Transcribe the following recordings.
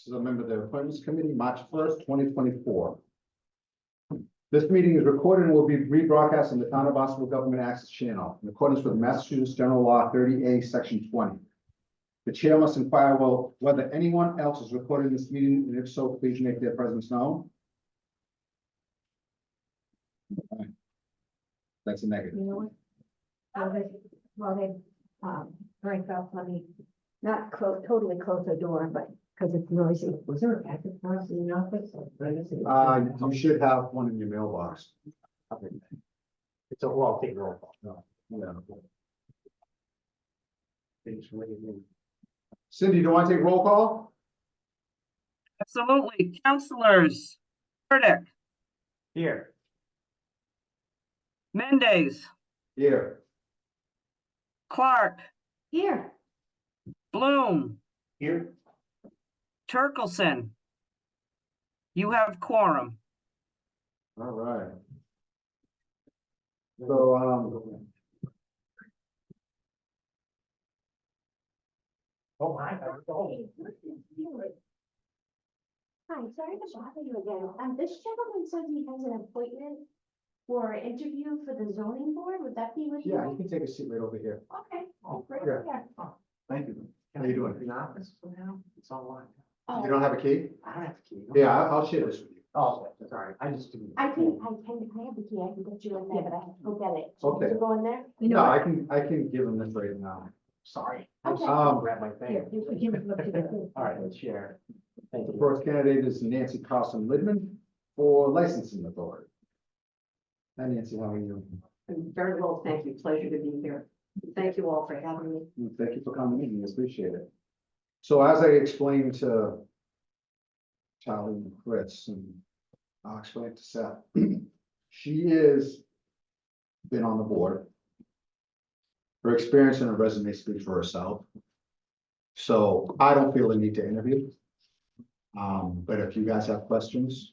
This is a member of the Appointments Committee, March 1st, 2024. This meeting is recorded and will be rebroadcast on the Town of Barnstable Government Access Channel in accordance with Massachusetts General Law 30A, Section 20. The chair must inquire whether anyone else is recording this meeting, and if so, please make their presence known. Alright. That's a negative. You know what? While they break up, let me not totally close the door, but because it's noisy. Was there a packet for us in the office? You should have one in your mailbox. It's a well, take roll call. No. Yeah. Thanks for letting me. Cindy, do you want to take roll call? Absolutely. Councilors Burdick, Here. Mendez, Here. Clark, Here. Bloom, Here. Turkelson. You have quorum. All right. So, Oh, hi. Hi, sorry to bother you again. This gentleman says he has an appointment for an interview for the zoning board. Would that be with you? yeah, you can take a seat right over here. Okay. Right Yeah. here. Thank you. How you doing? In the office for now? It's online. Oh, You don't have a key? I don't have the key. Yeah, I'll share this with you. Oh, sorry. I just didn't. I have the key. I can get you in there, but I have to go get it. Okay. To go in there? No, I can give him this right now. Sorry. Okay. Grab my Here, thing. you can give it to the. All right, let's share. Thank The you. first candidate is Nancy Carlson Lidman for licensing authority. Hi Nancy, how are you? Very well, thank you. Pleasure to be here. Thank you all for having me. Thank you for coming in, we appreciate it. So as I explained to Charlie and Chris, and I'll explain it to Seth, she is been on the board. Her experience and her resume speaks for herself. So I don't feel the need to interview. But if you guys have questions,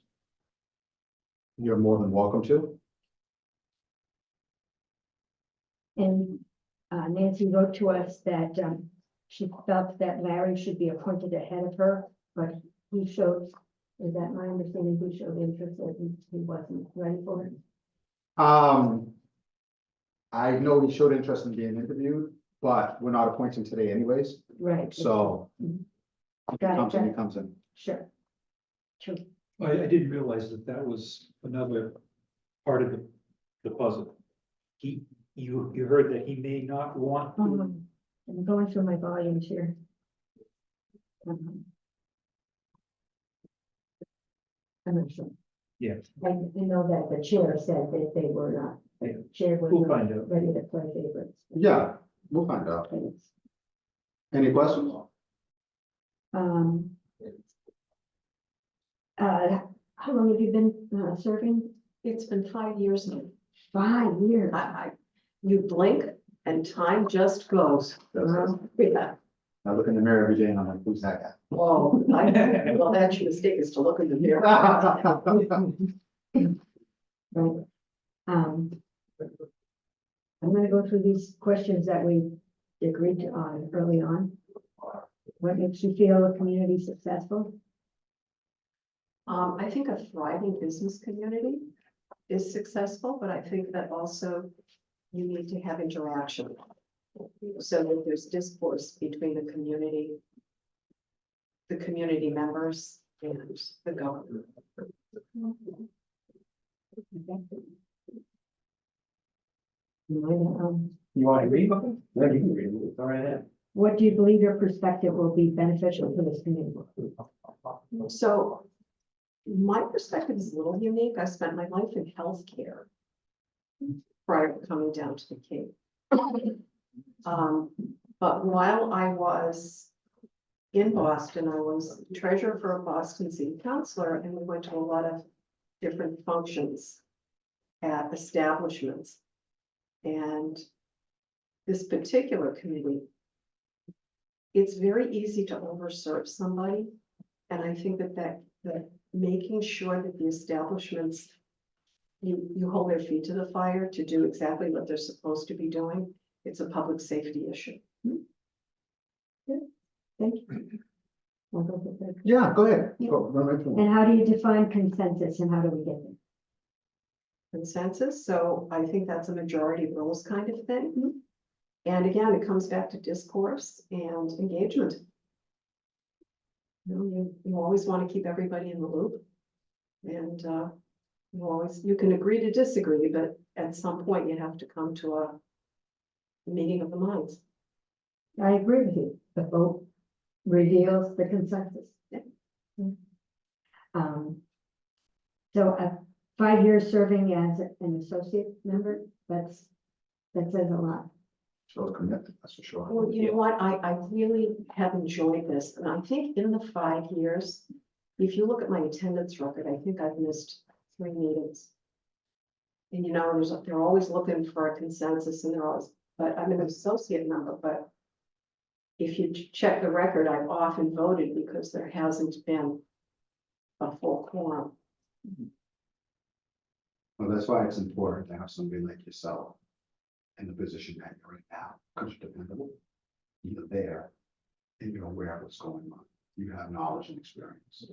you're more than welcome to. And Nancy wrote to us that she felt that Larry should be appointed ahead of her, but he showed, is that my understanding, he showed interest that he wasn't ready for it? I know he showed interest in being interviewed, but we're not appointing today anyways, Right. so. If he Got it, comes in, got he it. comes in. Sure. True. I didn't realize that was another part of the puzzle. You heard that he may not want to. I'm going through my volumes here. I'm not sure. Yeah. I know that the chair said that they were not, Yeah. the chair was We'll not find out. ready to play favorites. Yeah, we'll find out. Any questions? How long have you been serving? It's been 5 years now. 5 years. You blink and time just goes. Yeah. I look in the mirror every day and I'm like, who's that guy? Well, well, that's your mistake is to look in the mirror. Right. I'm gonna go through these questions that we agreed to on early on. What makes you feel a community successful? I think a thriving business community is successful, but I think that also you need to have interaction. So that there's discourse between the community members and the government. You want to read? Yeah, you can read it. All right. What do you believe your perspective will be beneficial to this community? So my perspective is a little unique. I spent my life in healthcare prior to coming down to the Cape. But while I was in Boston, I was treasurer for a Boston City Councilor, and we went to a lot of different functions at establishments. And this particular committee, it's very easy to overserve somebody. And I think that making sure that the establishments, you hold their feet to the fire to do exactly what they're supposed to be doing. It's a public safety issue. Thank you. I'll go with that. Yeah, go ahead. Go, run right through it. And how do you define consensus and how do we get there? Consensus, so I think that's a majority rules kind of Mhm. thing. And again, it comes back to discourse and engagement. You always want to keep everybody in the loop. And you can agree to disagree, but at some point you have to come to a meeting of the minds. I agree with you. The vote reveals the consensus. Um, so 5 years serving as an associate member, that says a lot. Shows commitment, that's for sure. Well, you know what, I really have enjoyed this, and I think in the 5 years, if you look at my attendance record, I think I've missed 3 meetings. And they're always looking for a consensus and they're always, but I'm an associate member, but if you check the record, I've often voted because there hasn't been a full quorum. Well, that's why it's important to have somebody like yourself in the position that you're in now, because you're dependable. You're there and you're aware of what's going on. You have knowledge and experience.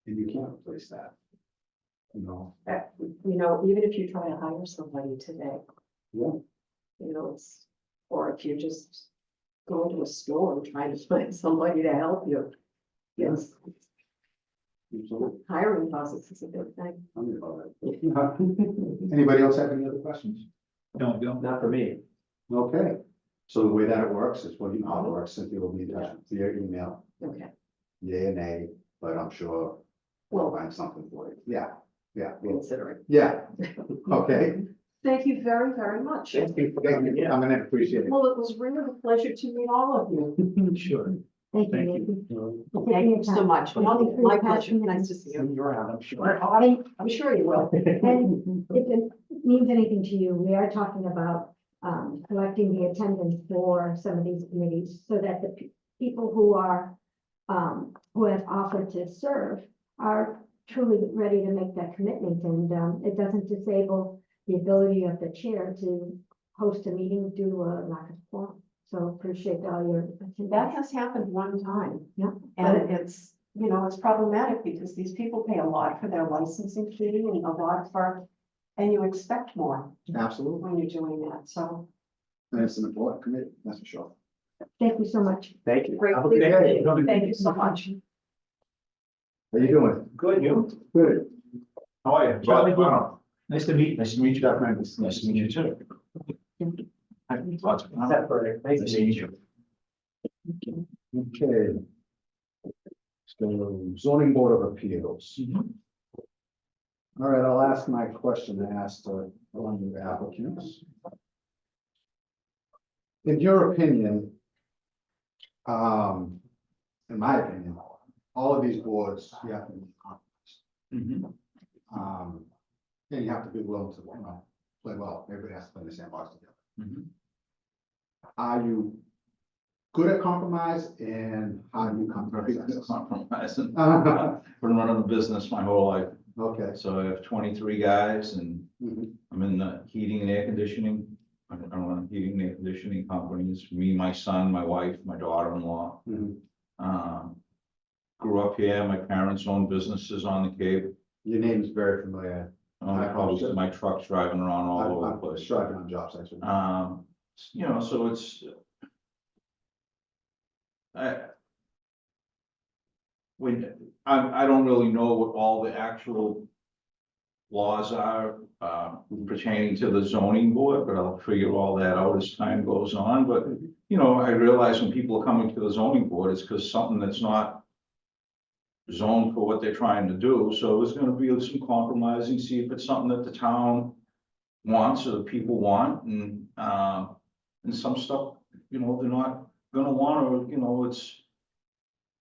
And you can't replace that. You know, Even if you try to hire somebody today, yeah, or if you're just going to a store and trying to find somebody to help you. Yes, absolutely. hiring process is a big thing. Tell me about it. Anybody else have any other questions? No, don't. Not for me. Okay, so the way that it works is, well, you know how it works, Cynthia will be in touch via email, Okay, yay or nay, but I'm sure we'll well, find something for you. Yeah, considering. yeah, okay. Thank you very, very much. Thank you for Thank coming you. in. I'm gonna appreciate it. Well, it was really a pleasure to meet all of you. Sure. Thank you, Thank Nancy. Thank you so much. Thank you for your My pleasure. passion. Nice to see you. You're around, I'm sure. I'm sure you will. And if it means anything to you, we are talking about collecting the attendance for some of these committees so that the people who are who have offered to serve are truly ready to make that commitment, and it doesn't disable the ability of the chair to host a meeting due to a lack of quorum. So appreciate all your That attendance. has happened one time. Yeah. And it's problematic because these people pay a lot for their licensing fee and a lot and you expect more Absolutely, when you're doing that. So and it's an important committee, that's for sure. Thank you so much. Thank you. great. Have a good day. Thank you so much. How you doing? Good, you? Good. How are you? Charlie, Wow. Nice to meet. Nice to meet you, Dr. Nice Nice to meet you too. Nice to meet you. Okay. So zoning board of appeals. All right, I'll ask my question I asked one of the applicants. In your opinion, in my opinion, all of these boards, you have to be compromised. And you have to be willing to, play well. Everybody has to play in the sandbox together. Are you good at compromise, and how do you Very good compromise? at compromising. Okay. Been running a business my whole life, so I have 23 guys and Mhm. I'm in the heating and air conditioning. I run heating and air conditioning companies, me, my son, my wife, my daughter-in-law. Mhm. Grew up here, my parents own businesses on the Cape. Your name's very familiar. I probably see my trucks driving around all over the I'm place. driving on job sites. So it's. I don't really know what all the actual laws are pertaining to the zoning board, but I'll figure all that out as time goes on. But, I realize when people are coming to the zoning board, it's because something that's not zoned for what they're trying to do. So there's gonna be some compromising, see if it's something that the town wants or the people want, and some stuff, they're not gonna want, or, it's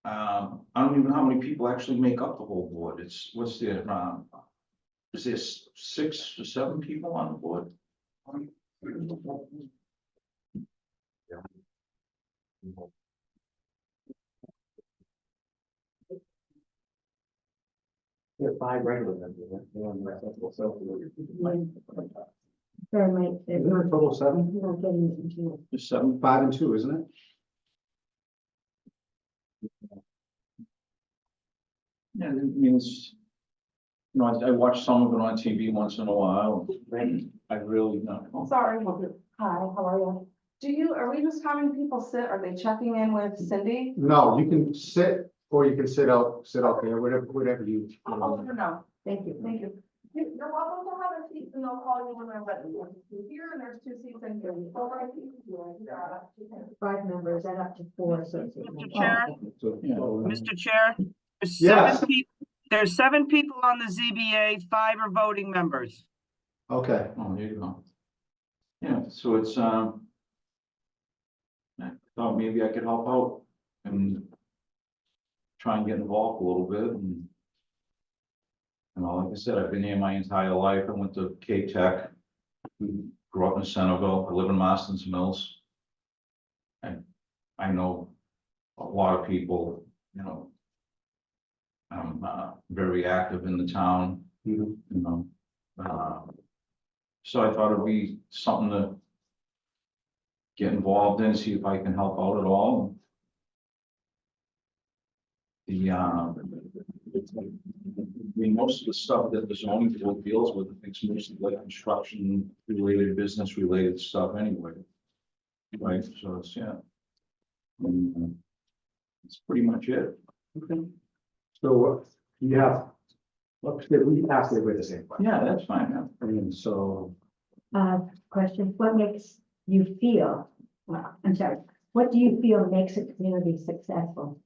I don't even know how many people actually make up the whole board. What's there, is there 6 or 7 people on the board? We have 5 regular members. One rest, so. Sorry, Mike. Isn't it a total of 7? We're not getting into it. Just 7? 5 and 2, isn't it? Yeah, I mean, it's, you know, I watch some of it on TV once in a while. I really don't. Sorry, hi, how are you? Are we just having people sit, are they checking in with Cindy? No, you can sit, or you can sit out there, whatever you. Oh, no, Thank you. thank you. You're welcome to have a seat and they'll call you when they're ready. There's two here and there's 2 seats in here. Four right here. 5 members and up to 4 associate members. Chair? So, Yeah. Mr. Chair, there's Yes. 7 people on the ZBA, 5 are voting members. Okay, Oh, there you go. Yeah, so it's, I thought maybe I could help out and try and get involved a little bit and. You know, like I said, I've been here my entire life. I went to K-Tech, grew up in Centerville, I live in Marston's Mills. And I know a lot of people, you know. I'm very active in the town, you know. So I thought it'd be something to get involved in, see if I can help out at all. I mean, most of the stuff that the zoning board deals with, it's mostly like construction related, business related stuff anyway. Right, so it's, yeah. That's pretty much it. so you have, we asked it with the same question. Yeah, that's fine, yeah. I mean, so, Question, what makes you feel, well, I'm sorry, what do you feel makes a community successful?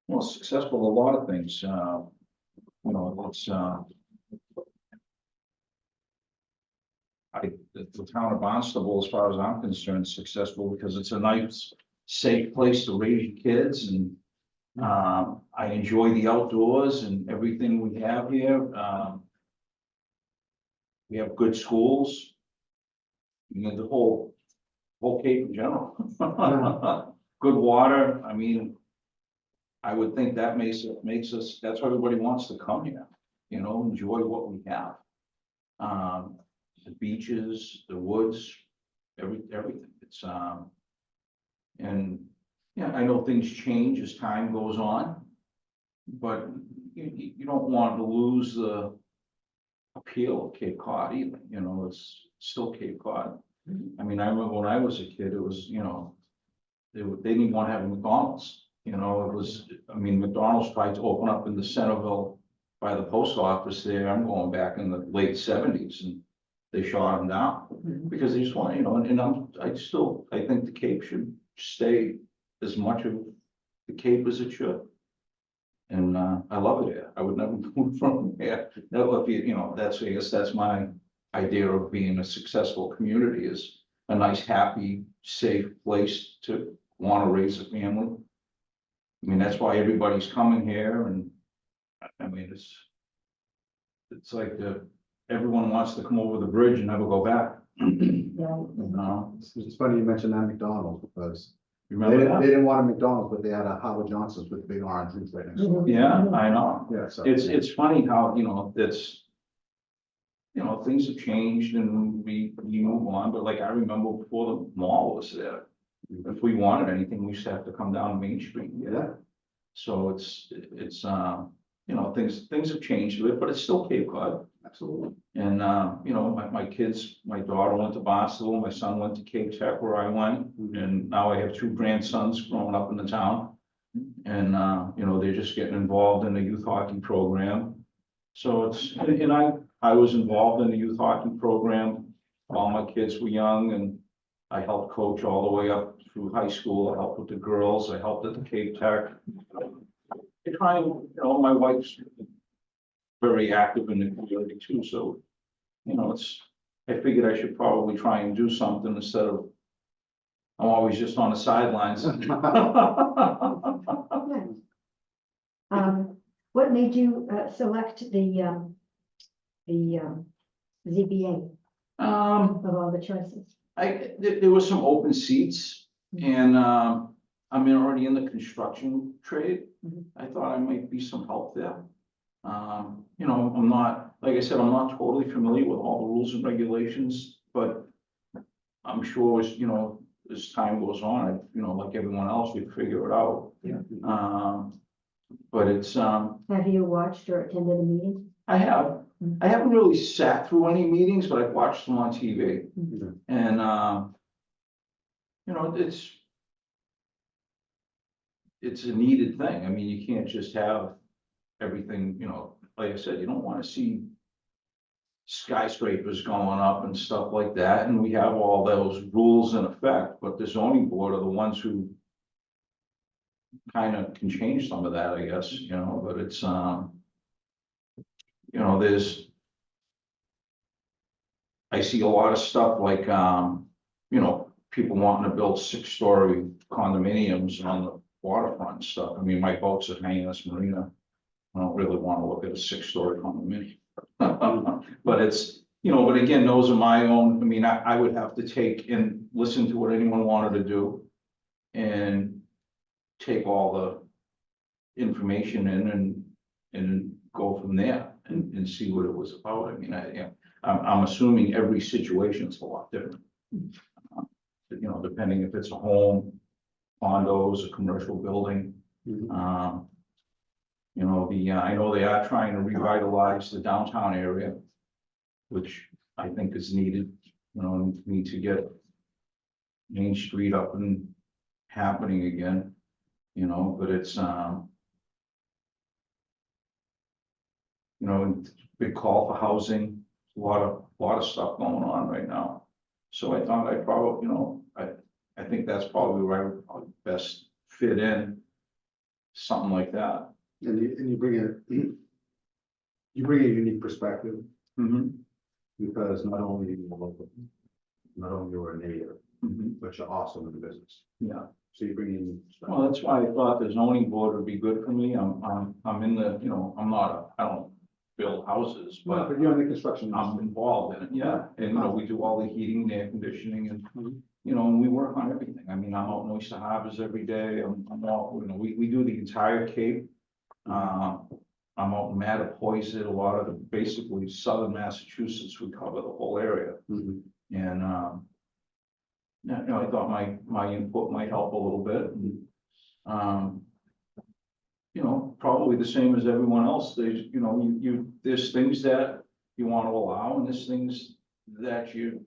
Well, successful, a lot of things, you know, it's, the town of Barnstable, as far as I'm concerned, is successful because it's a nice, safe place to raise your kids and, I enjoy the outdoors and everything we have here, we have good schools. You know, the whole Cape in general. Good water, I mean, I would think that makes us, that's why everybody wants to come here, you know, enjoy what we have. The beaches, the woods, everything, it's, and, yeah, I know things change as time goes on. But you don't want to lose the appeal of Cape Cod either, you know, it's still Cape Cod. I mean, I remember when I was a kid, it was, you know, they didn't even want to have a McDonald's, you know, it was, I mean, McDonald's tried to open up in the Centerville by the post office there, I'm going back in the late 70s, and they shot them down. Because they just want, you know, and I think the Cape should stay as much of the Cape as it should. And, I love it here, I would never move from here, no, if you know, I guess that's my idea of being a successful community, is a nice, happy, safe place to want to raise a family. I mean, that's why everybody's coming here, and I mean, it's like everyone wants to come over the bridge and never go back. You know, it's funny you mentioned that McDonald's, because you they remember that? didn't want a McDonald's, but they had a Howard Johnson's with big orange roof right next door. Yeah, I know. Yeah, so. It's funny how, you know, that's, you know, things have changed and we move on, but like I remember before the mall was there. If we wanted anything, we used to have to come down Main Street. Yeah. So it's, you know, things have changed a bit, but it's still Cape Cod. Absolutely. And, you know, my kids, my daughter went to Barnstable, my son went to Cape Tech where I went, and now I have 2 grandsons growing up in the town. And, you know, they're just getting involved in the youth hockey program. So it's, and I was involved in the youth hockey program while my kids were young, and I helped coach all the way up through high school. I helped with the girls, I helped at the Cape Tech. I try and, you know, my wife's very active in the community too, so, you know, I figured I should probably try and do something instead of, I'm always just on the sidelines. What made you select the ZBA of all the choices? There was some open seats, and, I'm already in the construction trade. Mhm. I thought I might be some help there. You know, I'm not, like I said, I'm not totally familiar with all the rules and regulations, but I'm sure, you know, as time goes on, you know, like everyone else, we'd figure it out. Yeah. But it's, Have you watched or attended a meeting? I haven't really sat through any meetings, but I've watched them on TV. Mhm. And, you know, it's a needed thing. I mean, you can't just have everything, you know, like I said, you don't wanna see skyscrapers going up and stuff like that, and we have all those rules in effect, but the zoning board are the ones who kind of can change some of that, I guess, you know, but it's, you know, I see a lot of stuff like, you know, people wanting to build 6-story condominiums on the waterfront and stuff. I mean, my boats at Hyannis Marina, I don't really want to look at a 6-story condominium. But it's, you know, but again, those are my own, I mean, I would have to take and listen to what anyone wanted to do and take all the information in and go from there and see what it was about. I mean, I'm assuming every situation is a lot different. You know, depending if it's a home, condos, a commercial building. Mhm. You know, I know they are trying to revitalize the downtown area, which I think is needed, you know, need to get Main Street up and happening again, you know, but it's, you know, big call for housing, a lot of stuff going on right now. So I thought I'd probably, you know, I think that's probably where I would probably best fit in, something like that. And you bring you bring a unique perspective, Mhm, because not only are you local, not only you're a native, mhm, but you're also in the business. yeah. So you bring in. Well, that's why I thought the zoning board would be good for me. I'm in the, you know, I don't build houses, Well, but but you're in the construction I'm industry. involved in it, yeah. And, you know, we do all the heating and air conditioning and, Mhm. you know, and we work on everything. I mean, I'm out in Oyster Harbors every day. I'm out, you know, we do the entire Cape. I'm out in Mattapoisett, a lot of the, basically southern Massachusetts, we cover the whole area. Mhm. And, yeah, you know, I thought my input might help a little bit. And, you know, probably the same as everyone else. There's, you know, there's things that you want to allow and there's things that you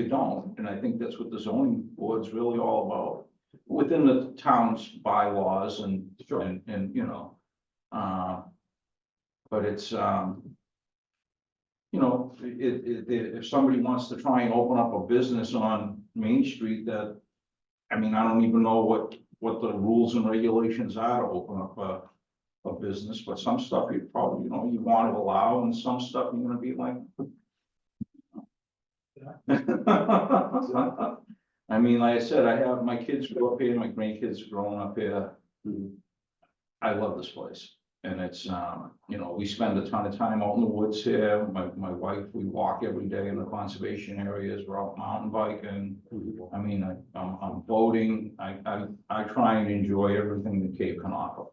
don't. And I think that's what the zoning board's really all about, within the town's bylaws and, Sure. and, you know, but it's, you know, if somebody wants to try and open up a business on Main Street that, I mean, I don't even know what the rules and regulations are to open up a business, but some stuff you probably, you know, you want to allow and some stuff you're gonna be like. I mean, like I said, I have, my kids grew up here, my grandkids are growing up here. Mhm. I love this place. And it's, you know, we spend a ton of time out in the woods here. My wife, we walk every day in the conservation areas. We're out mountain biking. Mhm. I mean, I'm boating. I try and enjoy everything the Cape can offer.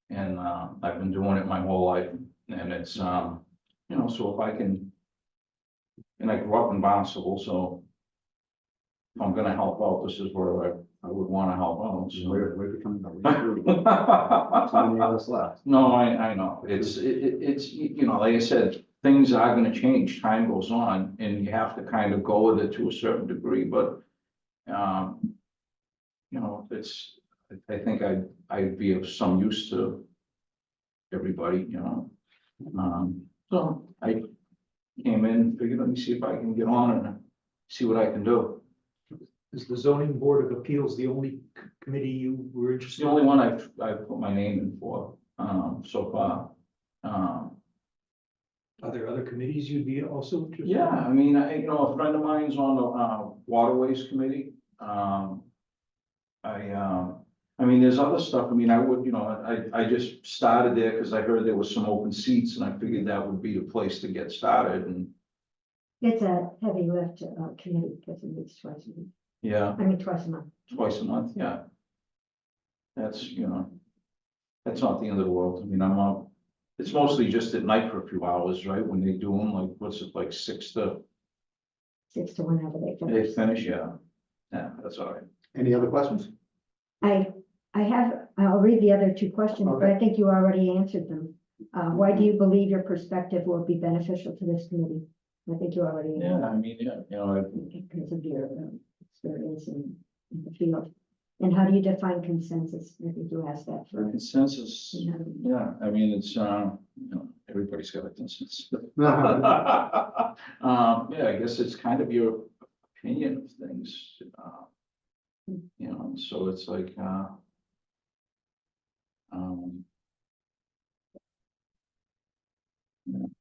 And, I've been doing it my whole life. And it's, you know, so if I can, and I grew up in Barnstable, so if I'm gonna help out, this is where I would wanna help out. So. We're becoming a. Too many of us left. No, I know, it's, you know, like I said, things are gonna change, time goes on, and you have to kind of go with it to a certain degree, but, you know, I think I'd be of some use to everybody, you know. So I came in, figured, let me see if I can get on and see what I can do. Is the zoning board of appeals the only committee you were It's interested the in? only one I've put my name in for, so far. Are there other committees you'd be also interested in? Yeah, I mean, you know, a friend of mine's on the, Waterways Committee. I mean, there's other stuff, I mean, I would, you know, I just started there because I heard there was some open seats and I figured that would be the place to get started and, It's a heavy lift, committee, because it meets twice a week, yeah, twice a month. twice a month, yeah. That's, you know, that's not the end of the world. I mean, I'm up, it's mostly just at night for a few hours, right? When they do them, like, what's it, like 6 to, 6 to whenever they they finish. finish, yeah. Yeah, that's all right. Any other questions? I'll read the other two questions, but I Okay. think you already answered them. Why do you believe your perspective will be beneficial to this committee? I think you already. Yeah, I mean, yeah, you know, Because of your experience in the field. And how do you define consensus? I think you asked that for first. consensus, Yeah. yeah, I mean, it's, you know, everybody's got a consensus. Yeah, Yeah, I guess it's kind of your opinion of things, you know, so it's like, yeah, I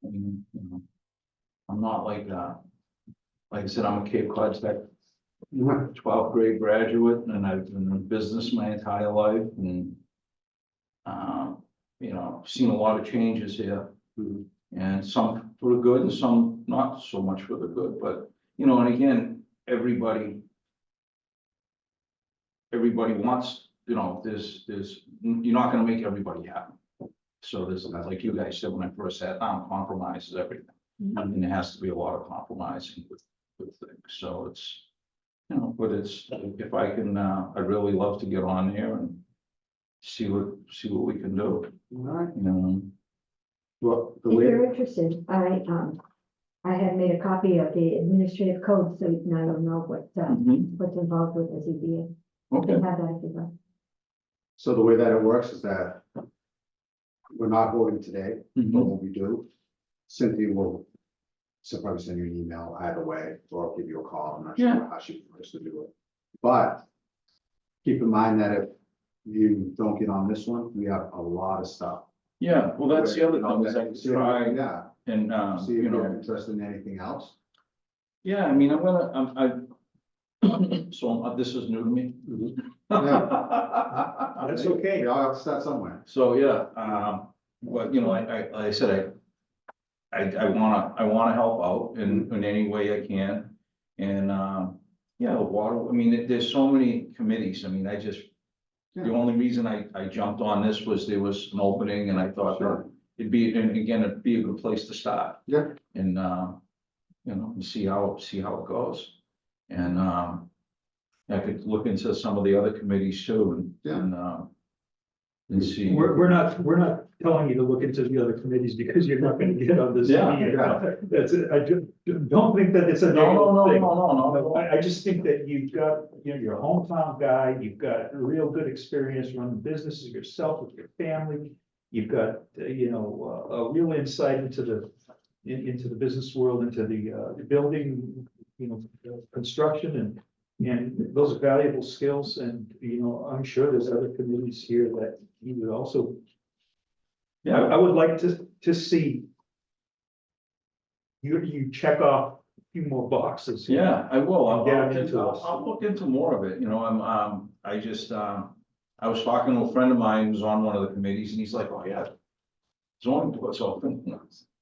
mean, you know, I'm not like I said, I'm a Cape Cod Tech 12th grade graduate, and I've been in business my entire life, and you know, seen a lot of changes here. Mhm. And some for the good and some not so much for the good, but, you know, and again, everybody wants, you know, you're not gonna make everybody happy. So there's, like you guys said, when I first sat down, compromise is everything. And there has to be a lot of compromising with things, so it's, you know, but it's, if I can, I'd really love to get on there and see what we can do, All right. you know. Well, the If way, you're interested, I have made a copy of the administrative code, so now you'll know what's involved with the ZBA. You Okay, can have that if you like. so the way that it works is that we're not voting today, but Mhm. when we do, Cynthia will probably send you an email either way, or I'll give you a call. I'm not sure Yeah. how she prefers to do it. But keep in mind that if you don't get on this one, we have a lot of stuff. yeah, well, that's the other thing, is I can See, try yeah, and, see if you you're know, interested in anything else. yeah, I mean, so this is new to me. That's okay. We all have to start somewhere. So, yeah, but, you know, like I said, I wanna help out in any way I can. And, yeah, the water, I mean, there's so many committees, I mean, the Yeah. only reason I jumped on this was there was an opening, and I thought that Sure. it'd be, and again, it'd be a good place to start. Yeah. And, you know, and see how it goes. And, I could look into some of the other committees too, and see. We're not telling you to look into the other committees because you're not gonna get on this. Yeah. ZBA. That's it. I just don't think that it's a No, no, negative no, thing. no. I just think that you've got, you know, you're a hometown guy, you've got real good experience running businesses yourself with your family. You've got, you know, a real insight into the business world, into the building, you know, construction, and those are valuable skills. And, you know, I'm sure there's other committees here that you would also, Yeah, I would like to see you check off a few more boxes. yeah, I will. I'll Get look into into, us. I'll look into more of it, you know, I just, I was talking to a friend of mine who's on one of the committees, and he's like, oh, yeah. Zoning board's open.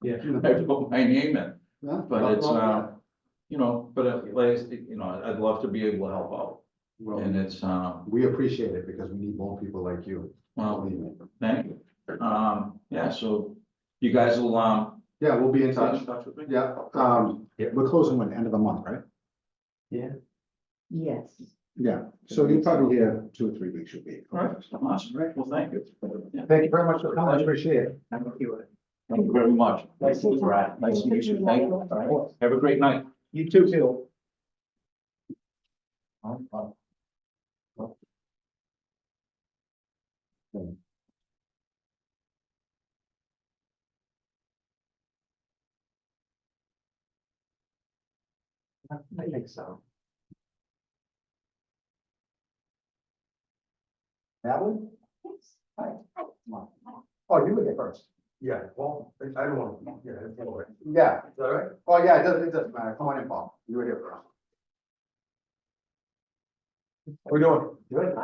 Yeah. I put my name in, Yeah, but it's, nothing wrong with that. you know, but like, you know, I'd love to be able to help out, Well, and it's, we appreciate it because we need more people like you. well, Believe me. thank you. Yeah, so you guys will, Yeah, we'll be in stay in touch. touch with me? Yeah, Yeah. we're closing when, end of the month, right? Yeah. Yes. Yeah, so you'll probably hear 2 or 3 weeks you'll be. All right, awesome, right, well, thank you. Yeah. Thank you very much for coming, I appreciate it. Thank you very much. Nice to meet you, Brad. Nice to meet you, thank you. All right. Have a great night. You too, Phil. I think so. Natalie? Hi. Oh, you were there first. Yeah, well, I don't want, yeah, it's all right. Yeah. Is that all right? Oh, yeah, it doesn't matter. Come on in, Paul. You were here first. How we doing? Good.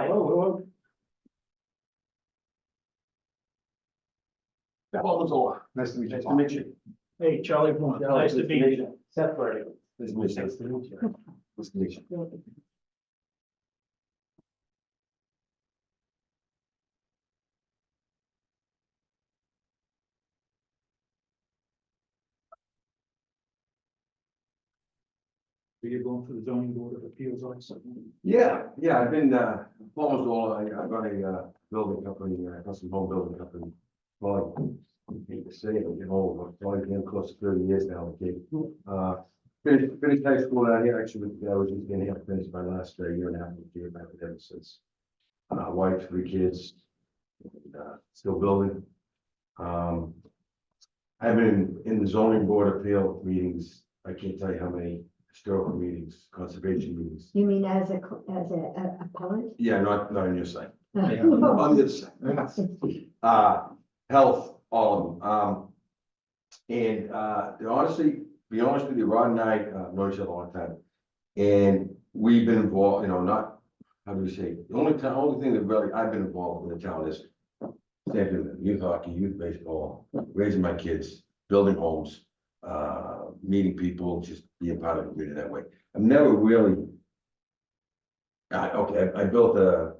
Nice to meet you. Nice to Paul. meet you. Hey, Charlie, nice to meet you. Seth Burdy. Nice to meet you. Nice to meet you. Nice to meet you. So you're going for the zoning board of appeals also? Yeah, I've been, almost all, I run a, building company, custom home building company. Well, I hate to say it, I'm getting old, but probably getting close to 30 years now, okay? Finished high school out here, actually, I was just getting up, finished my last year and a half, here, back with them since. Wife, 3 kids, and, still building. I've been in the zoning board appeal meetings, I can't tell you how many historical meetings, conservation meetings. You mean as a appellant? Yeah, not on your side, No. on this side. Health, all of them. And, honestly, be honest with you, Rod and I, know each other a long time. And we've been involved, not, how do we say, the only thing that really I've been involved in the town is same thing, youth hockey, youth baseball, raising my kids, building homes, meeting people, just being part of the community that way. I've never really. I built a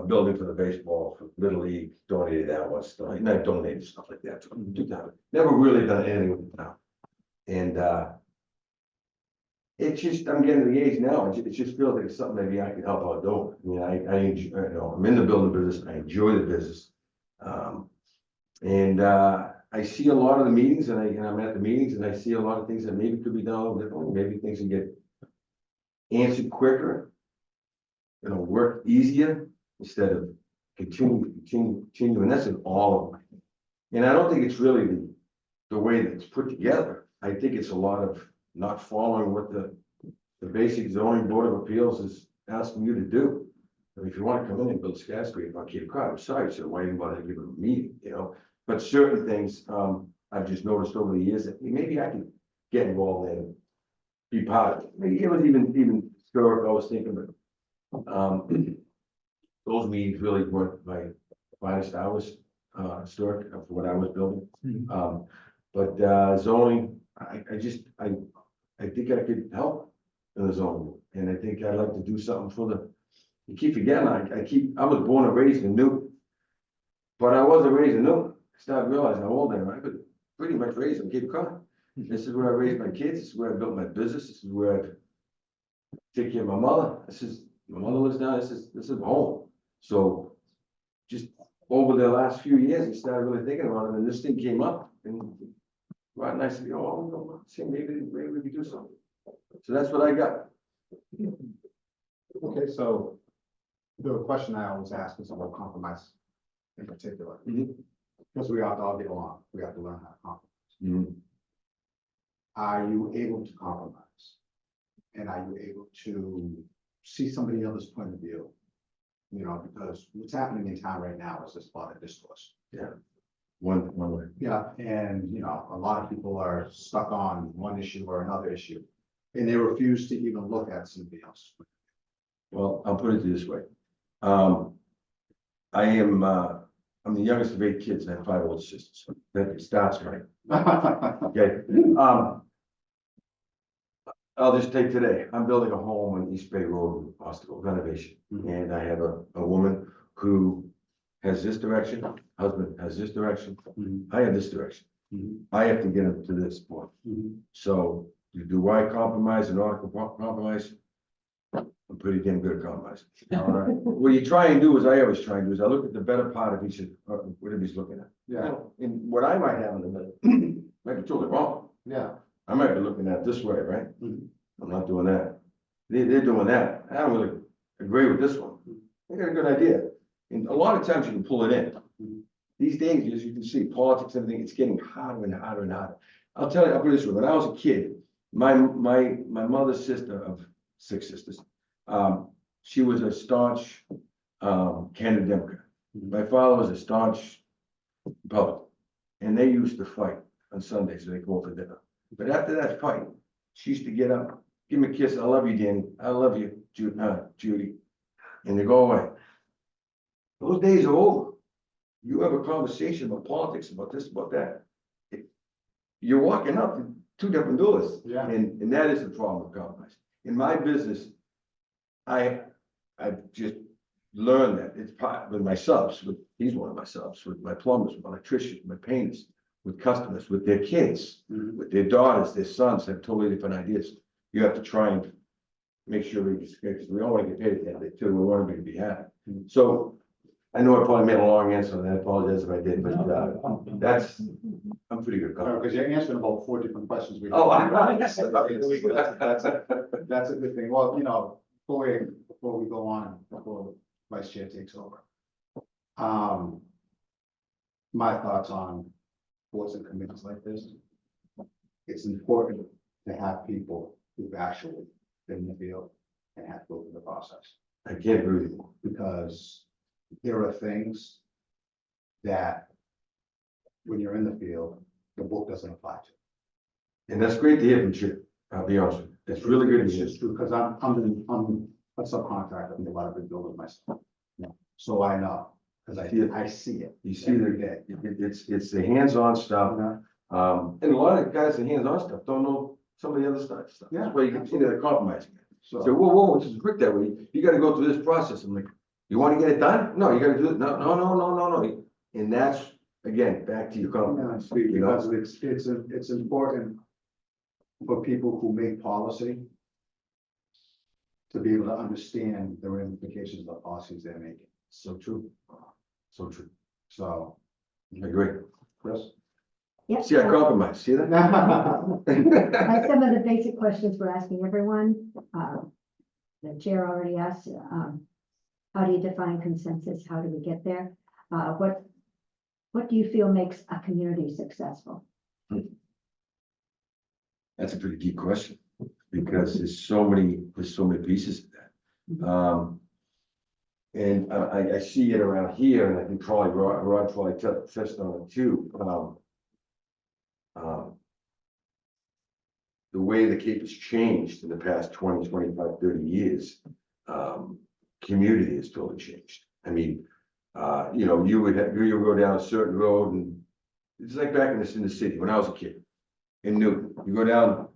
building for the baseball, for Little League, donated that once, not donated, stuff like that, so do that. Never really done anything with it now. And, it's just, I'm getting to the age now, it just feels like it's something maybe I could help out doing. I mean, I enjoy, I'm in the building business, I enjoy the business. I see a lot of the meetings and I'm at the meetings and I see a lot of things that maybe could be done a little differently, maybe things can get answered quicker. Work easier instead of continue, and that's in all of them. And I don't think it's really the way that it's put together. I think it's a lot of not following what the basic zoning board of appeals is asking you to do. I mean, if you want to come in and build a skyscraper on Cape Cod, I'm sorry, so why even bother giving a meeting, But certain things, I've just noticed over the years that maybe I can get involved in, be part of it. Maybe it was even historic, I was thinking, but those meetings really weren't my finest hours, historic for what I was building. But zoning, I think I could help in the zoning, and I think I'd like to do something for the. You keep forgetting, I was born and raised in Newton, but I wasn't raised in Newton. I started realizing how old I am. I was pretty much raised in Cape Cod. This is where I raised my kids. This is where I built my business. This is where I take care of my mother. My mother lives down. This is home. So just over the last few years, I started really thinking about it, and this thing came up, and Rod and I said, see, maybe we could do something. So that's what I got. Okay, so the question I always ask is about compromise in particular. Because we have to all get along, we have to learn how to compromise. Are you able to compromise? And are you able to see somebody else's point of view? Because what's happening in town right now is just a lot of discourse. Yeah. One way. Yeah, and a lot of people are stuck on one issue or another issue, and they refuse to even look at somebody else. Well, I'll put it this way. I'm the youngest of 8 kids, and I have 5 older sisters. That starts right. Okay. I'll just take today. I'm building a home on East Bay Road in Barnstable, renovation. And I have a woman who has this direction, husband has this direction. I have this direction. I have to get him to this point. So do I compromise in order to compromise? I'm pretty damn good at compromising. All right. What you try and do is, I always try and do is I look at the better part of each, whatever he's looking at. Yeah, And what I might have in the middle, might be totally wrong. yeah. I might be looking at it this way, right? I'm not doing that. They're doing that. I don't really agree with this one. They got a good idea. And a lot of times you can pull it in. These days, as you can see, politics, everything, it's getting harder and harder and harder. I'll tell you, I'll put it this way, when I was a kid, my mother's sister of 6 sisters, she was a staunch, Canada Democrat. My father was a staunch Republican. And they used to fight on Sundays, so they go for dinner. But after that fight, she used to get up, give me a kiss, I love you, Danny, I love you, Judy, and they go away. Those days are over. You have a conversation about politics, about this, about that. You're walking up to 2 different doors. Yeah. And that is the problem with compromise. In my business, I've just learned that it's part with my subs, he's one of my subs, with my plumbers, with my electricians, my painters, with customers, with their kids, with their daughters, their sons have totally different ideas. you have to try and make sure we all want to get paid at the end of the day too, we want to be happy. So I know I probably made a long answer, and I apologize if I did, but, that's, I'm pretty good. Because you're answering about 4 different questions. Oh, That's a good thing. Well, before we go on, before Vice Chair takes over. My thoughts on boards and committees like this. It's important to have people who've actually been in the field and have to go through the process. I can't agree with you. Because there are things that when you're in the field, the book doesn't apply to. And that's great to hear from you, I'll be honest with you, it's really good to It's hear. just true, because I'm a subcontractor in a lot of big buildings myself. So I know, because I see it. You see every that, day. it's the hands-on stuff, Yeah. and a lot of guys in hands-on stuff don't know some of the other stuff. Yeah, That's why you can see that they're compromising. So. So, whoa, this is quick that way, you gotta go through this process, I'm like, you wanna get it done? No, you gotta do it, no. And that's, again, back to your compromise, you know? Because it's important for people who make policy to be able to understand the ramifications of the policies they're making. So true, so true, So, I agree. Chris? Yeah. See, I compromise, see that? Some of the basic questions we're asking everyone, the chair already asked, how do you define consensus? How do we get there? What do you feel makes a community successful? That's a pretty deep question, because there's so many pieces of that. And I see it around here, and I think probably Rod probably touched on it too. The way the Cape has changed in the past 20, 25, 30 years, community has totally changed. I mean, you would go down a certain road, and it's like back in the city, when I was a kid. In Newton, you go down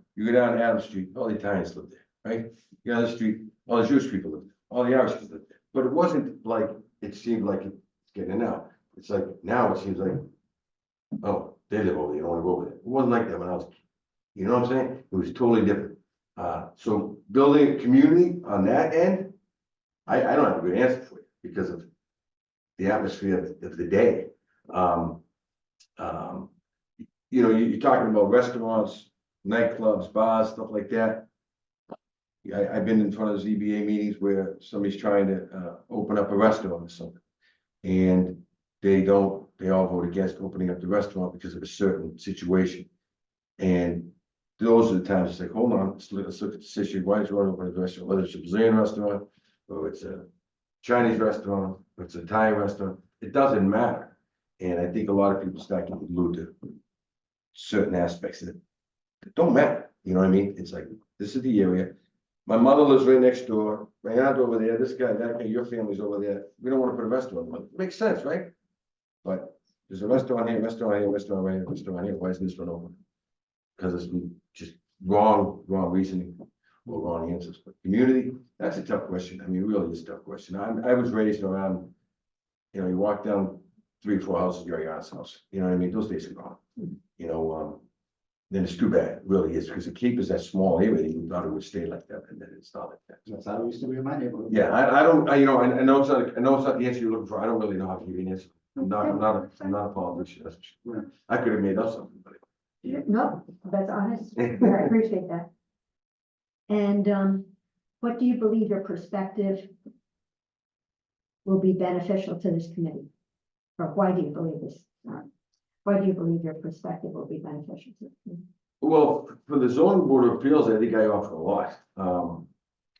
Adams Street, all the Italians lived there, right? You go down the street, all the Jewish people lived there, all the Irish people lived there. But it wasn't like, it seemed like it's getting now. It's like, now it seems like, oh, they live over there, you don't wanna go over there. It wasn't like that when I was a kid. You know what I'm saying? It was totally different. So building a community on that end, I don't have a good answer for you because of the atmosphere of the day. You're talking about restaurants, nightclubs, bars, stuff like that. I've been in front of ZBA meetings where somebody's trying to open up a restaurant or something. And they all vote against opening up the restaurant because of a certain situation. And those are the times it's like, hold on, let's look at this issue. Why is you want to open a restaurant? Whether it's a Brazilian restaurant, or it's a Chinese restaurant, or it's an Italian restaurant, it doesn't matter. And I think a lot of people start getting glued to certain aspects that don't matter. You know what I mean? It's like, this is the area. My mother lives right next door. My aunt over there. This guy, that guy, your family's over there. We don't want to put a restaurant. It makes sense, right? But there's a restaurant here, restaurant here, restaurant right here, restaurant here. Why isn't this one open? Because it's just wrong reasoning or wrong answers. But community, that's a tough question. I mean, it really is a tough question. I was raised around, you walk down 3 or 4 houses, you're at your aunt's house. You know what I mean? Those days are gone. Then it's too bad, it really is, because the Cape is that small area, you thought it would stay like that, and then it's not like that. That's how it used to be in my neighborhood. Yeah, I don't, I know it's not the answer you're looking for. I don't really know how to give you an answer. I'm not a politician, that's for sure. I could have made up something, but. No, that's honest. I appreciate that. And what do you believe your perspective will be beneficial to this committee? Or why do you believe this? Why do you believe your perspective will be beneficial to the committee? Well, for the zoning board of appeals, I think I offer a lot.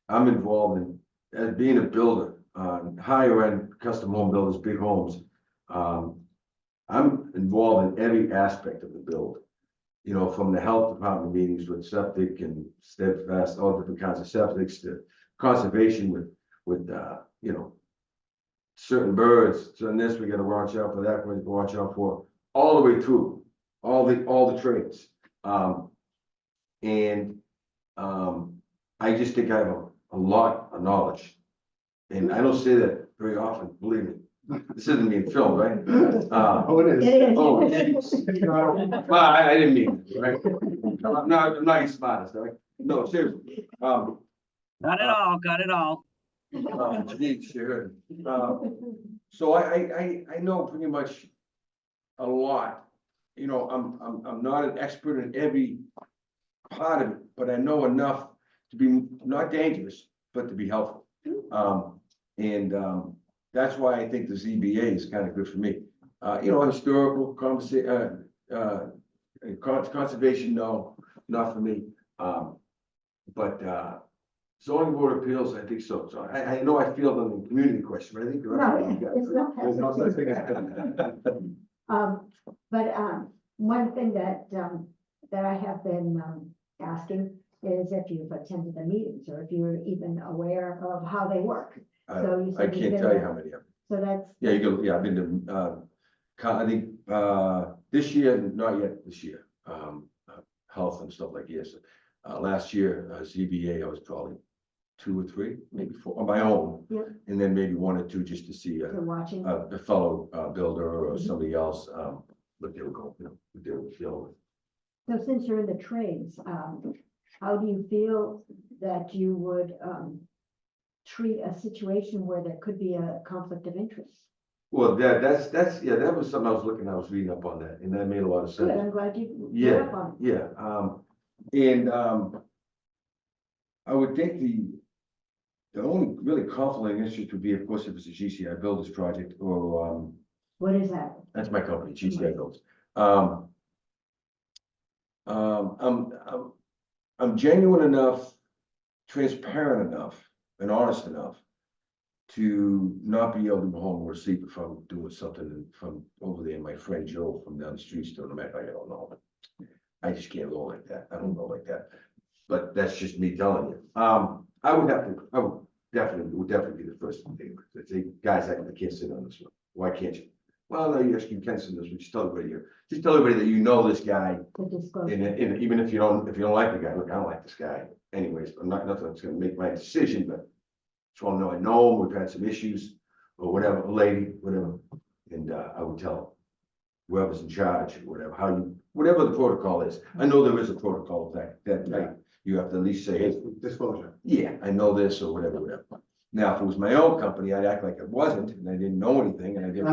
I'm involved as being a builder, higher end custom home builders, big homes. I'm involved in every aspect of the build. From the health department meetings with septic and steadfast, all different kinds of septics, to conservation with certain birds. So in this, we gotta watch out for that, we gotta watch out for all the way through, all the trades. I just think I have a lot of knowledge. And I don't say that very often, believe me. This isn't being filmed, right? Oh, it is. It is. Oh, well, I didn't mean it, right? I'm not your smartest, right? No, seriously, Got it all, got it all. geez, sure. So I know pretty much a lot. You know, I'm not an expert in every part of it, but I know enough to be not dangerous, but to be helpful. And that's why I think the ZBA is kind of good for me. You know, historical conservation, no, not for me. But zoning board of appeals, I think so. So I know I feel them in community question, but I think the rest of them you got. It's not. There's no such thing as. But one thing that I have been asking is if you've attended the meetings or if you're even aware of how they work. So you I said you've can't been tell you there. how many of them. So that's. Yeah, you go, yeah, I've been to, I think, this year, not yet this year, health and stuff like this. Last year, ZBA, I was probably 2 or 3, maybe 4 on my own. Yep. And then maybe 1 or 2 just to see You're watching. a fellow builder or Mhm. somebody else, what they were going, you know, what they were feeling. So since you're in the trades, how do you feel that you would treat a situation where there could be a conflict of interest? Well, that's, yeah, that was something I was reading up on that, and that made a lot of Good, sense. I'm glad you. read Yeah, up on it. yeah, and I would think the only really conflicting issue would be, of course, if it's a GCI Builders project, or What is that? that's my company, GCI Builders. I'm genuine enough, transparent enough, and honest enough to not be able to go home and receive if I'm doing something from over there. My friend Joe from down the street's doing them, I don't know. I just can't go like that. I don't go like that. But that's just me telling you. I would definitely be the first to think, say, guys, I can't sit on this one. Why can't you? Well, no, you actually can sit on this one. Just tell everybody here. Just tell everybody that you know this guy. The disclosure. And even if you don't like the guy, look, I don't like this guy. Anyways, I'm not, nothing that's gonna make my decision, but just wanna know I know him, we've had some issues, or whatever, a lady, whatever. And I would tell whoever's in charge, or whatever, whatever the protocol is. I know there is a protocol that you have to at least say, hey, Disclosure. yeah, I know this, or whatever. Now, if it was my own company, I'd act like it wasn't, and I didn't know anything, and I didn't.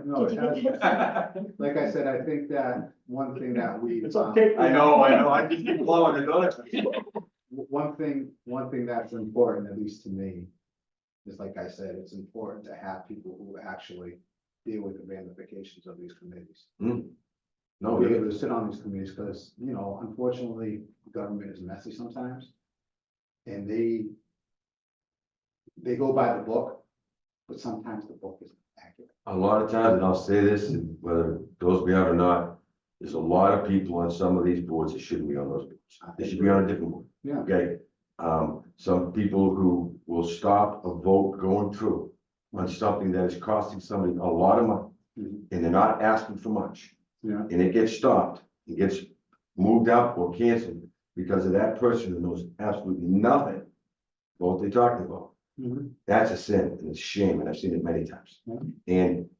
No, it has- like I said, I think that one thing that we. It's okay. I know, I just keep blowing it, don't it? One thing that's important, at least to me, is like I said, it's important to have people who actually deal with the ramifications of these committees. No, Be really. able to sit on these committees, because, you know, unfortunately, government is messy sometimes. And they go by the book, but sometimes the book isn't accurate. A lot of times, and I'll say this, and whether it goes me out or not, there's a lot of people on some of these boards that shouldn't be on those boards. They should be on a different board, Yeah. okay? Some people who will stop a vote going through on something that is costing somebody a lot of money, Mhm. and they're not asking for much. Yeah. And it gets stopped, it gets moved up or canceled because of that person who knows absolutely nothing about what they're talking about. Mhm. That's a sin and it's a shame, and I've seen it many times. Yeah. And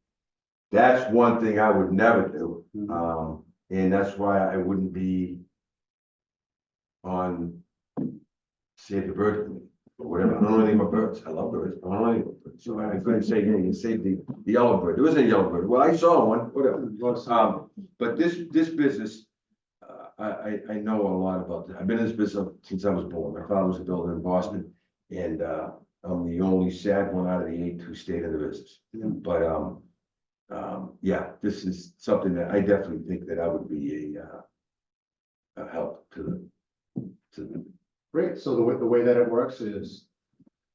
that's one thing I would never do. Mhm. And that's why I wouldn't be on Save the Bird Committee or whatever. I don't know anything about birds. I love birds. I don't know anything about birds. So I couldn't say, hey, you saved the yellow bird. There wasn't a yellow bird. Well, I saw one, whatever. But this business, I know a lot about that. I've been in this business since I was born. My father was a builder in Boston, and I'm the only sad one out of the 8 who stayed in the business. Yeah. But yeah, this is something that I definitely think that I would be a help to the. Great, so the way that it works is,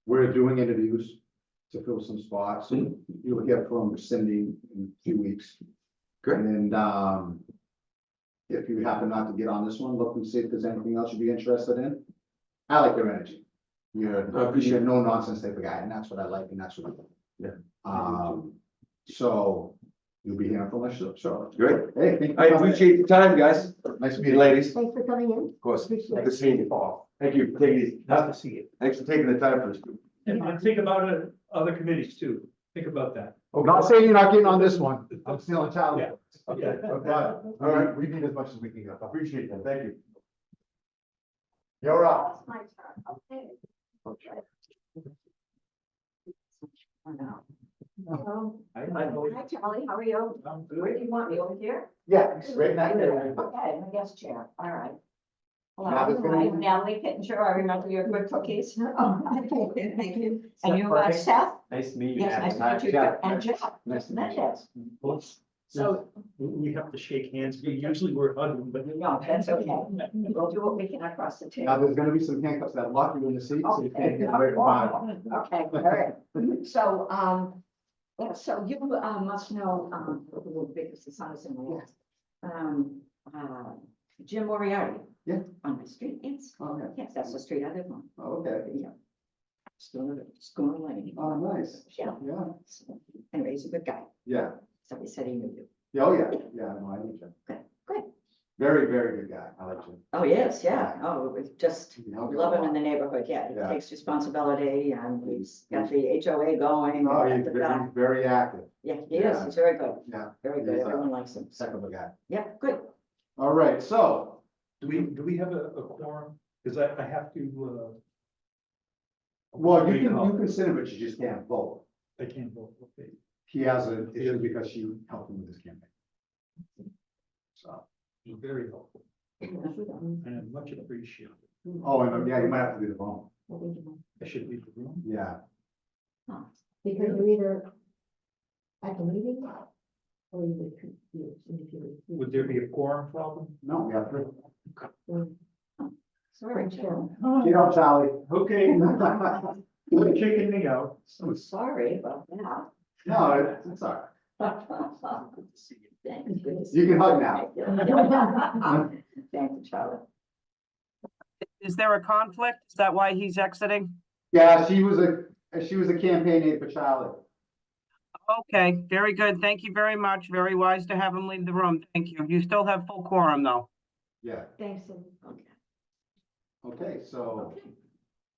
we're doing interviews to fill some spots. You'll hear from Cindy in a few weeks. Great. And if you happen not to get on this one, look and see if there's anything else you'd be interested in. I like your energy. I appreciate You're it. no nonsense type of guy, and that's what I like, and that's what I like. Yeah. So you'll be hearing from us shortly. Great. Hey, thank you. I appreciate the time, guys. Nice You meeting you. ladies, of Thanks for coming in. course. Appreciate Good it. seeing you. Thank you. Take it easy. Nice to see you. Thanks for taking the time for us. And think about other committees too. Think about that. I'm not saying you're not getting on this one. I'm stealing Charlie. Yeah. Okay, okay, all right, we need as much as we can get. I appreciate that, thank you. You're up. My turn, okay. Oh, I Hi, Charlie, how are you? I'm Where do good. you want me, over here? Yeah, straight back there. Okay, my guest chair, all right. Now there's Hello, gonna be- I'm Natalie Pittenger, I remember your good cookies. Oh, Thank you. And you, Seth? Nice to meet you. Yes, nice to meet you, Jeff. and Jeff. Nice to Met meet you. you. So, We have to shake hands. We usually we're hugging, but. no, that's okay. We'll do what we can across the Now, table. there's gonna be some handcuffs that lock you in the seat, so you can't get away from mine. Okay, all right. So, yeah, so you, must know, a little bit, because the son is in the list. Jim Moriarty. Yeah. On my street, yes. Okay, Yes, that's the street I live on. okay, Yeah. Schooner Lane. oh, nice, Yeah. yeah, So, anyway, he's a good guy. yeah, So he said he knew you. yeah, oh, yeah, yeah, no, I like Jim. Good. Very, very good guy, I like Jim. Oh, yes, yeah. Oh, it's just He helped me love a him in lot. the neighborhood. Yeah, he Yeah. takes responsibility and he's got the HOA going. Oh, and he's the very, back. he's very active, Yeah, he is. Yeah. He's very good. yeah, Very good. He's, Everyone likes him. heck of a guy. Yeah, good. All right, so, Do we have a quorum? Because I have to, well, you recall. can sit him, but you just can't vote. I can't vote. Okay. He has an issue because she helped him with his campaign. So, You're very helpful and I'm much appreciated. oh, and yeah, you might have to do the phone, I should leave the room. yeah. because you're either at the meeting or you would confuse, and if you would. Would there be a quorum problem? No, we have three. Sorry, Sure. Jim. You know, Charlie. Okay, you're kicking me out. I'm sorry about that. No, it's all right. Thanks. Good to see You can hug now. Thank you. Thank you, Charlie. Is there a conflict? Is that why he's exiting? Yeah, she was a campaign aide for Charlie. Okay, very good. Thank you very much. Very wise to have him leave the room. Thank you. You still have full quorum, though. Yeah, Thanks, Cindy. Okay. okay, so Okay.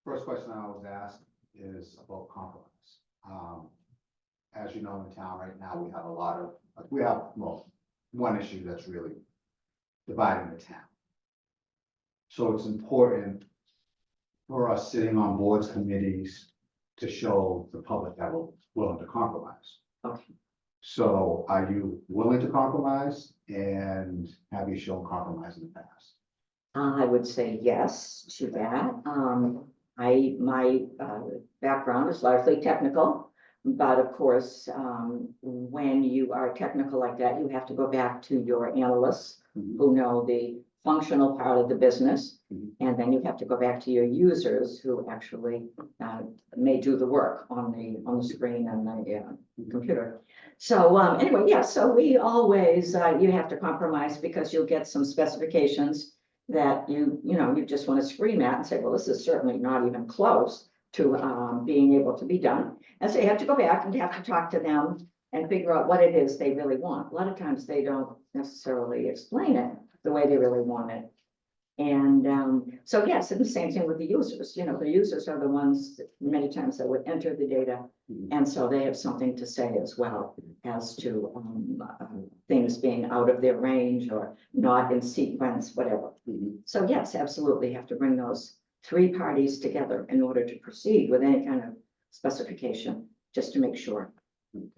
first question I always ask is about compromise. As you know, in town right now, we have, well, one issue that's really dividing the town. So it's important for us sitting on boards, committees, to show the public that we're willing to compromise. Okay. So are you willing to compromise, and have you shown compromise in the past? I would say yes to that. My background is largely technical, but of course, when you are technical like that, you have to go back to your analysts Mhm. who know the functional part of the business. Mhm. And then you have to go back to your users who actually may do the work on the screen and the computer. So anyway, yeah, so we always, you have to compromise because you'll get some specifications that you just want to scream at and say, well, this is certainly not even close to being able to be done. And so you have to go back and you have to talk to them and figure out what it is they really want. A lot of times they don't necessarily explain it the way they really want it. And so yes, and the same thing with the users. The users are the ones that many times that would enter the data. And so they have something to say as well as to things being out of their range or not in sequence, whatever. Mhm. So yes, absolutely have to bring those three parties together in order to proceed with any kind of specification, just to make sure.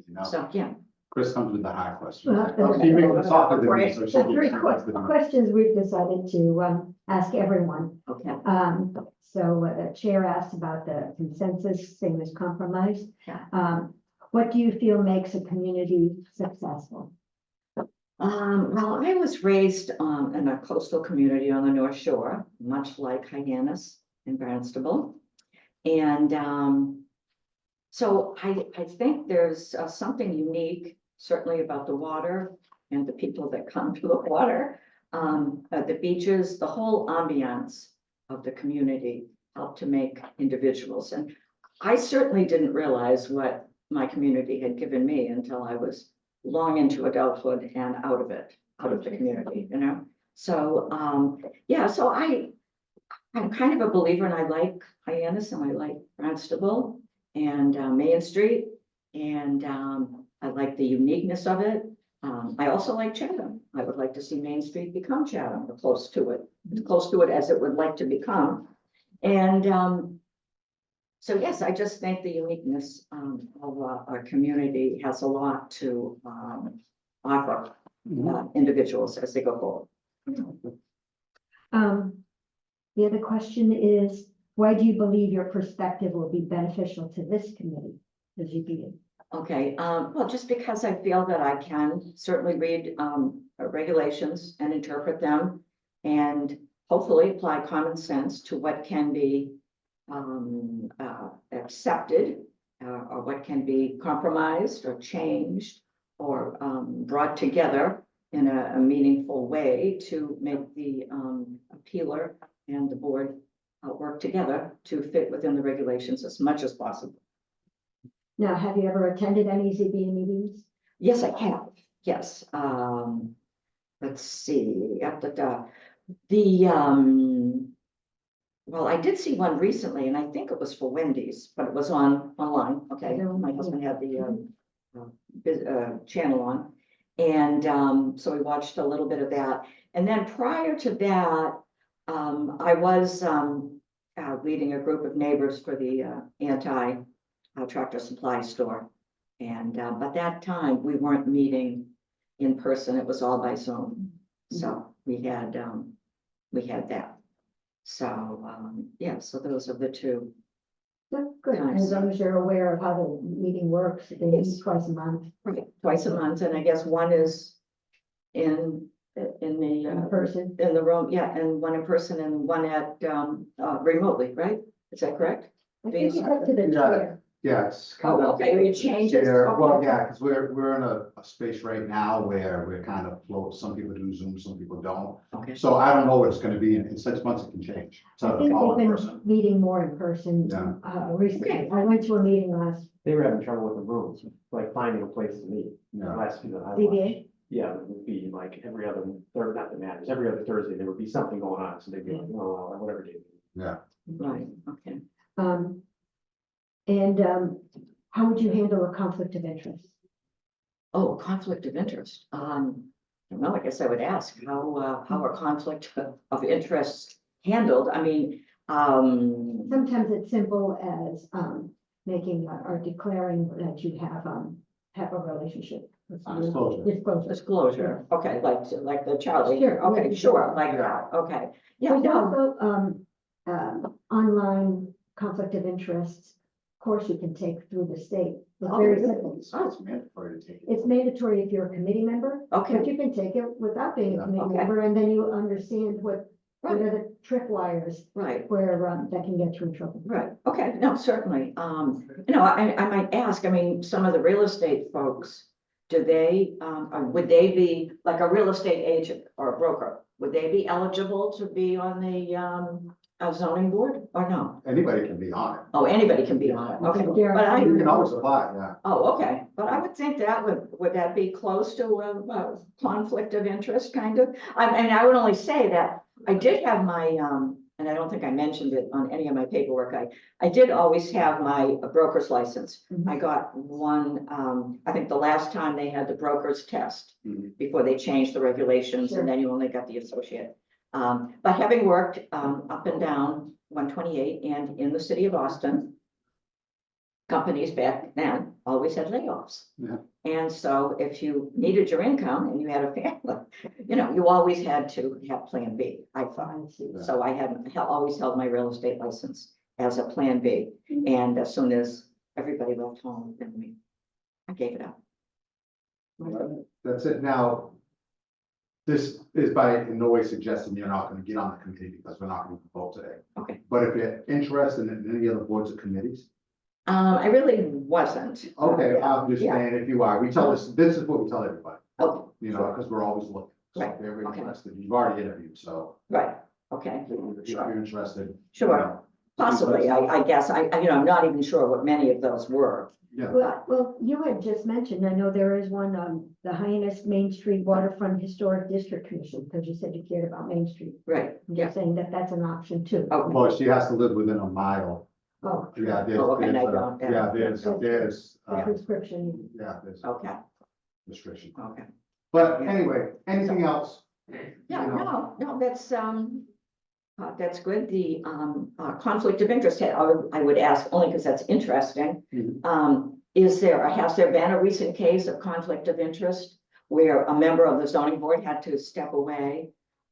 Now, So, yeah. Chris comes with the hard question. Well, Oh, she makes it softer than me, so she The gets three she gets the- questions we've decided to ask everyone. Okay. So the chair asked about the consensus, same as compromise. Yeah. What do you feel makes a community successful? Well, I was raised in a coastal community on the North Shore, much like Hyannis and Barnstable. And so I think there's something unique, certainly about the water and the people that come to the water. The beaches, the whole ambiance of the community help to make individuals. And I certainly didn't realize what my community had given me until I was long into adulthood and out of it, out of the community, So, yeah, so I'm kind of a believer and I like Hyannis and I like Barnstable and Main Street. And I like the uniqueness of it. I also like Chatham. I would like to see Main Street become Chatham, or close to it as it would like to become. And, so yes, I just think the uniqueness, of our community has a lot to, offer, individuals as they go forward. The other question is, why do you believe your perspective will be beneficial to this committee, the ZBA? Okay, well, just because I feel that I can certainly read regulations and interpret them and hopefully apply common sense to what can be accepted or what can be compromised or changed or brought together in a meaningful way to make the appealer and the board work together to fit within the regulations as much as possible. Now, have you ever attended any ZBA meetings? Yes, I have. Yes. Let's see. Well, I did see one recently, and I think it was for Wendy's, but it was online. Okay, my husband had the channel on, and so we watched a little bit of that. And then prior to that, I was leading a group of neighbors for the Tractor Supply store. And, but that time we weren't meeting in person, it was all by Zoom. So we had that. So, yeah, so those are the two. Good, as long as you're aware of how the meeting works, they meet Yes. twice a month Right, twice a month, and I guess one is in in the, person. in the room, yeah, and one in person and one at, remotely, right? Is that correct? I think it's up to the Yeah. chair. Yeah, it's kind Oh, of. okay, it changes. Well, Okay. yeah, because we're in a space right now where we're kind of float, some people do Zoom, some people don't. Okay, So I don't know what it's gonna be in 6 months, it can change. So I the think they've following been person. meeting more in person, Yeah. recently. Okay. I went to a meeting last They were having trouble with the rooms, like finding a place to meet. Yeah. Last few that I watched. ZBA. Yeah, it would be like every other, or not the matters, every other Thursday, there would be something going on, so they'd be like, oh, whatever day. Yeah. right, okay. And how would you handle a conflict of interest? Oh, conflict of interest. I don't know, I guess I would ask how are conflict of interests handled? I mean, Sometimes it's simple as making or declaring that you have a relationship. with someone. Disclosure. Disclosure. disclosure, okay, like the Charlie, Sure, okay, yeah, sure, sure. like that, okay. Yeah, There's no, also online conflict of interests course you can take through the state. It's very simple. It's mandatory to take it. It's mandatory if you're a committee member, but okay, you can take it without being a Yeah. committee Okay. member, and then you understand what right, are the tripwires right. where that can get you in trouble. Right, okay, no, certainly, I might ask, I mean, some of the real estate folks, do they, would they be, like a real estate agent or a broker, would they be eligible to be on the zoning board, or no? Anybody can be on it. Oh, anybody can be on it, okay, Yeah. but I, You can always apply, yeah. oh, okay, but I would think that would that be close to a conflict of interest, kind of? I mean, I would only say that I did have my, and I don't think I mentioned it on any of my paperwork, I did always have my broker's license. Mhm. I got one, I think the last time they had the broker's test Mhm. before they changed the regulations, Sure. and then you only got the associate. But having worked, up and down 128 and in the city of Austin, companies back then always had layoffs. Yeah. And so if you needed your income and you had a family, you always had to have Plan B, I thought. So I had always held my real estate license as a Plan B. And as soon as everybody left home, then I gave it up. That's it. Now, this is by in no way suggesting you're not gonna get on the committee because we're not gonna vote today. Okay. But if you're interested in any other boards or committees, I really wasn't. okay, I'm just Yeah. saying if you are, we tell this is what we tell everybody, Oh, you know, because we're always looking. So Right, if you're okay. interested, you've already interviewed, so right, okay, if you're interested. you sure, know, possibly, I guess, I'm not even sure what many of those were. Yeah, Well, you had just mentioned, I know there is one, the Hyannis Main Street Waterfront Historic District Commission, because you said you cared about Main Street. Right, I'm yeah, just saying that that's an option too. okay, well, she has to live within a mile Oh, Yeah, there's, Oh, okay, there's, I don't, yeah. yeah, there's, the prescription. yeah, there's Okay, restriction. okay. But anyway, anything else? Yeah, You know. no, that's good. The, conflict of interest, I would ask only because that's interesting. Mhm. Has there been a recent case of conflict of interest where a member of the zoning board had to step away?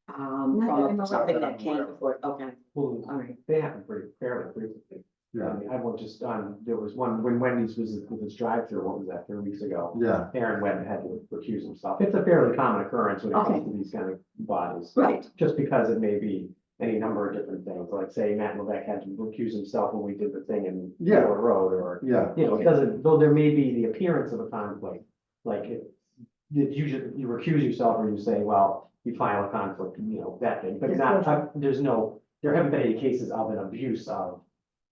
Not that I'm From aware something of. that came before, okay, Well, all right. they happen pretty fairly frequently. I mean, I will just, there was one, when Wendy's was with his drive-through, what was that, 3 weeks ago? Yeah, Aaron Webb had to recuse himself. It's a fairly common occurrence when it Okay. comes to these kind of bodies. Right, Just because it may be any number of different things, like say Matt Levesque had to recuse himself when we did the thing in Yeah. Taylor Road, or, yeah, you know, it doesn't, though there may be the appearance of a conflict. Like if you recuse yourself or you say, well, you file a conflict, you know, that thing, but not, there haven't been any cases of an abuse of,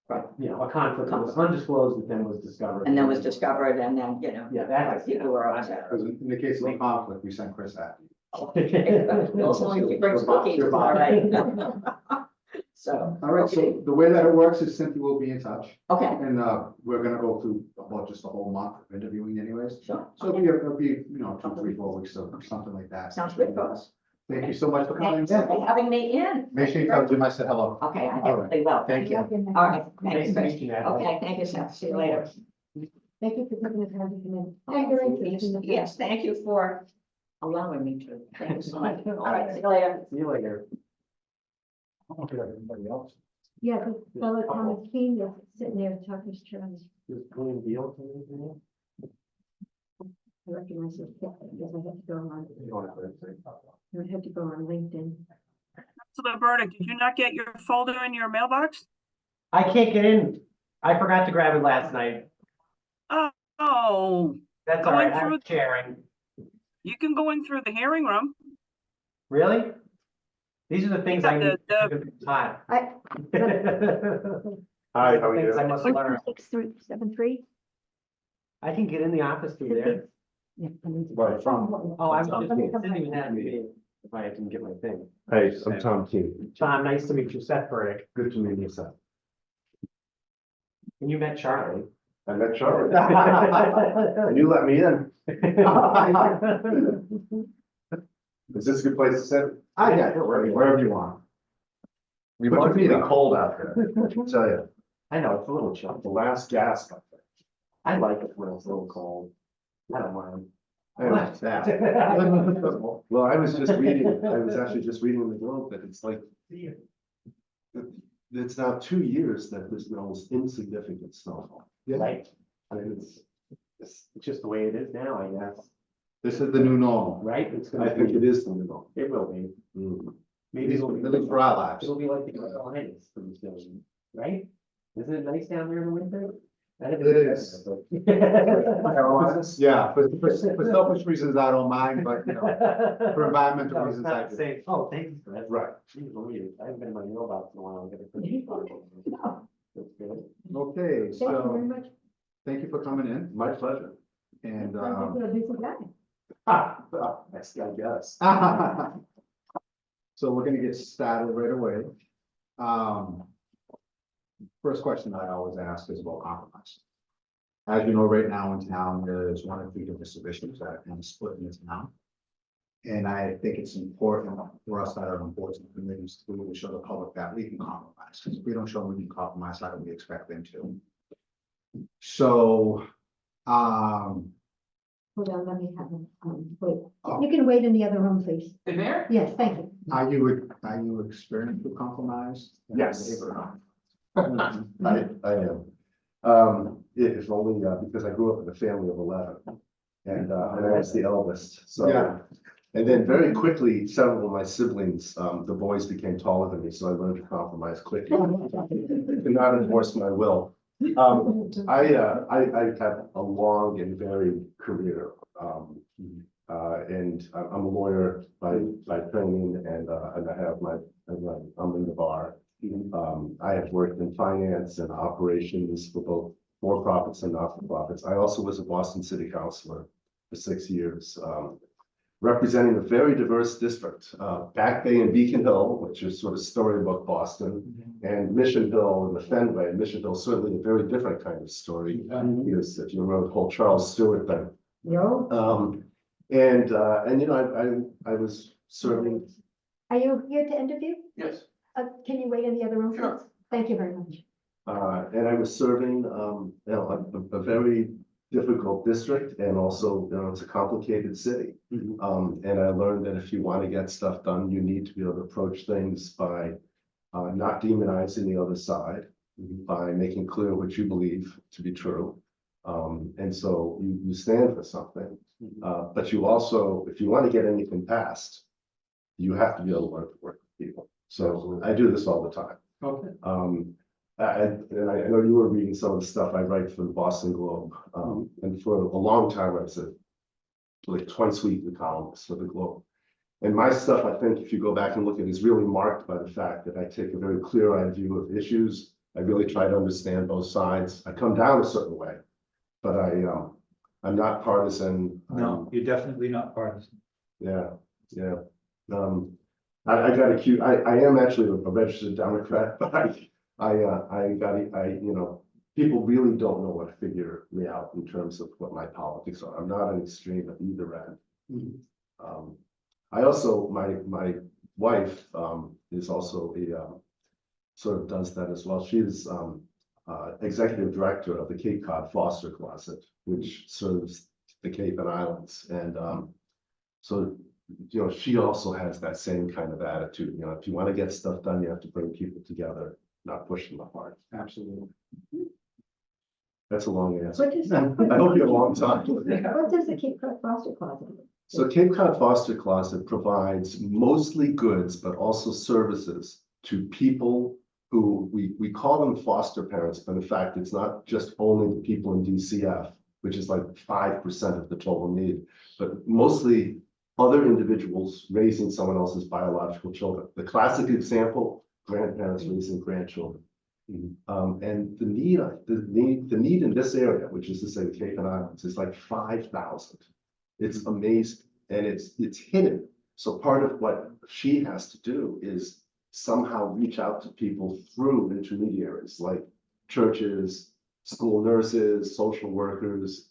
right. you know, a conflict that was undisclosed that then was discovered. And then was discovered and then, you know, Yeah, that has. people were upset. because in the case of a conflict, we sent Chris after you. Well, so he brings cookies, all right. So. All right, okay. so the way that it works is Cynthia will be in touch, Okay, and we're gonna go through about just a whole month of interviewing anyways. sure. So it'll be, you know, 2, 3, 4 weeks or something like that. Sounds good, folks. Thank you so much for coming Thanks for in. having me in. Make sure you tell Jim I said hello. Okay, I All right. definitely will. Thank you. All right, Nice thanks, to Chris. meet you, Natalie. Okay, thank you, Seth. See you later. Thank you for taking the time to come in. And your interest in the. Yes, thank you for allowing me to. Thank you so much. All right, see you later. See you later. I don't think everybody else. Yeah, the fellow Thomas King is sitting there talking to Charlie. Just William Beal. I recognize his picture because I had to go on, You want to say? I had to go on LinkedIn. So Roberta, did you not get your folder in your mailbox? I can't get in. I forgot to grab it last night. Oh, That's all Going right. I'm through- sharing. you can go in through the hearing room. Really? These are the things I Yeah, need. Time. I- Hi, how are you? I must learn. 12673. I can get in the office through there. Right, from. Oh, I'm just, didn't even have me. If I didn't get my thing. Hey, I'm Tom King. John, nice to meet you. Seth Burdick. Good to meet you, Seth. And you met Charlie. I met Charlie. And you let me in. Is this a good place to sit? I got it, wherever you want. We Put your must be feet up. cold out there. I'll tell you, I know, it's a little chill. the last gasp. I like it when it's a little cold. I don't mind. I like that. Well, I was actually just reading in the Globe that it's like, it's now 2 years that there's the most insignificant snowfall. Right? I mean, it's just the way it is now, I guess. This is the new normal. Right? It's I gonna think be, it is the middle. it will be. Mm. Maybe it'll At least for our lives. It'll be like the Carolinas for this building, right? Isn't it nice down there in the winter? It is. Carolinas? Yeah, for selfish reasons, I don't mind, but you know, for environmental No, it's reasons, not I the do. same. Oh, thank you for that. Right. Jeez Louise, I haven't been in my mailbox in a while. I gotta put these on. That's good. Okay, Thank you very so much. thank you for coming in My pleasure. and, Sounds like you're a busy guy. Next guy, guess. so we're gonna get started right away. First question I always ask is about compromise. As you know, right now in town, there's 1 or 2 different submissions that are kind of split in this town. And I think it's important for us that are on boards and committees to really show the public that we can compromise. Because if we don't show them we can compromise, how do we expect them to? So, Hold on, let me have him, wait. Oh. You can wait in the other room, please. In there? Yes, thank you. are you experienced with compromise? Yes. I I am. If only because I grew up in a family of 11. And I was the eldest, so. Yeah. And then very quickly, several of my siblings, the boys became taller than me, so I learned to compromise quickly. Could not enforce my will. I have a long and varied career. And I'm a lawyer by training, and I have I'm in the bar. I have worked in finance and operations for both for-profits and not-for-profits. I also was a Boston City Councilor for 6 years. representing a very diverse district, Back Bay and Beacon Hill, which is sort of storybook Boston, and Mission Hill and the Fenway. Mission Hill certainly a very different kind of story, because if you remember the whole Charles Stewart thing. No? And you know, I was serving. Are you here to interview? Yes. Can you wait in the other room? Sure. please? Thank you very much. And I was serving, you know, a very difficult district, and also, you know, it's a complicated city. And I learned that if you want to get stuff done, you need to be able to approach things by not demonizing the other side, by making clear what you believe to be true. And so you stand for something, but you also, if you want to get anything passed, you have to be able to learn to work with people. So I do this all the time. Okay. And I know you were reading some of the stuff I write for the Boston Globe. And for a long time, I was like twice weekly columnist for the Globe. And my stuff, I think, if you go back and look at it, is really marked by the fact that I take a very clear-eyed view of issues. I really try to understand both sides. I come down a certain way, but I'm not partisan. No, you're definitely not partisan. Yeah, yeah. I got accused, I am actually a registered Democrat, but you know, people really don't know what to figure me out in terms of what my politics are. I'm not an extreme at either end. I also, my wife, is also sort of does that as well. She is, executive director of the Cape Cod Foster Closet, which serves the Cape and Islands. And, so, you know, she also has that same kind of attitude. You know, if you want to get stuff done, you have to bring people together, not push them apart. Absolutely. That's a long answer. What is, I hope you have a long time. what does the Cape Cod Foster Closet do? So Cape Cod Foster Closet provides mostly goods, but also services to people who we call them foster parents, but in fact, it's not just only the people in DCF, which is like 5% of the total need, but mostly other individuals raising someone else's biological children. The classic example, grandparents raising grandchildren. And the need in this area, which is to say the Cape and Islands, is like 5,000. It's amazing, and it's hidden. So part of what she has to do is somehow reach out to people through intermediaries like churches, school nurses, social workers,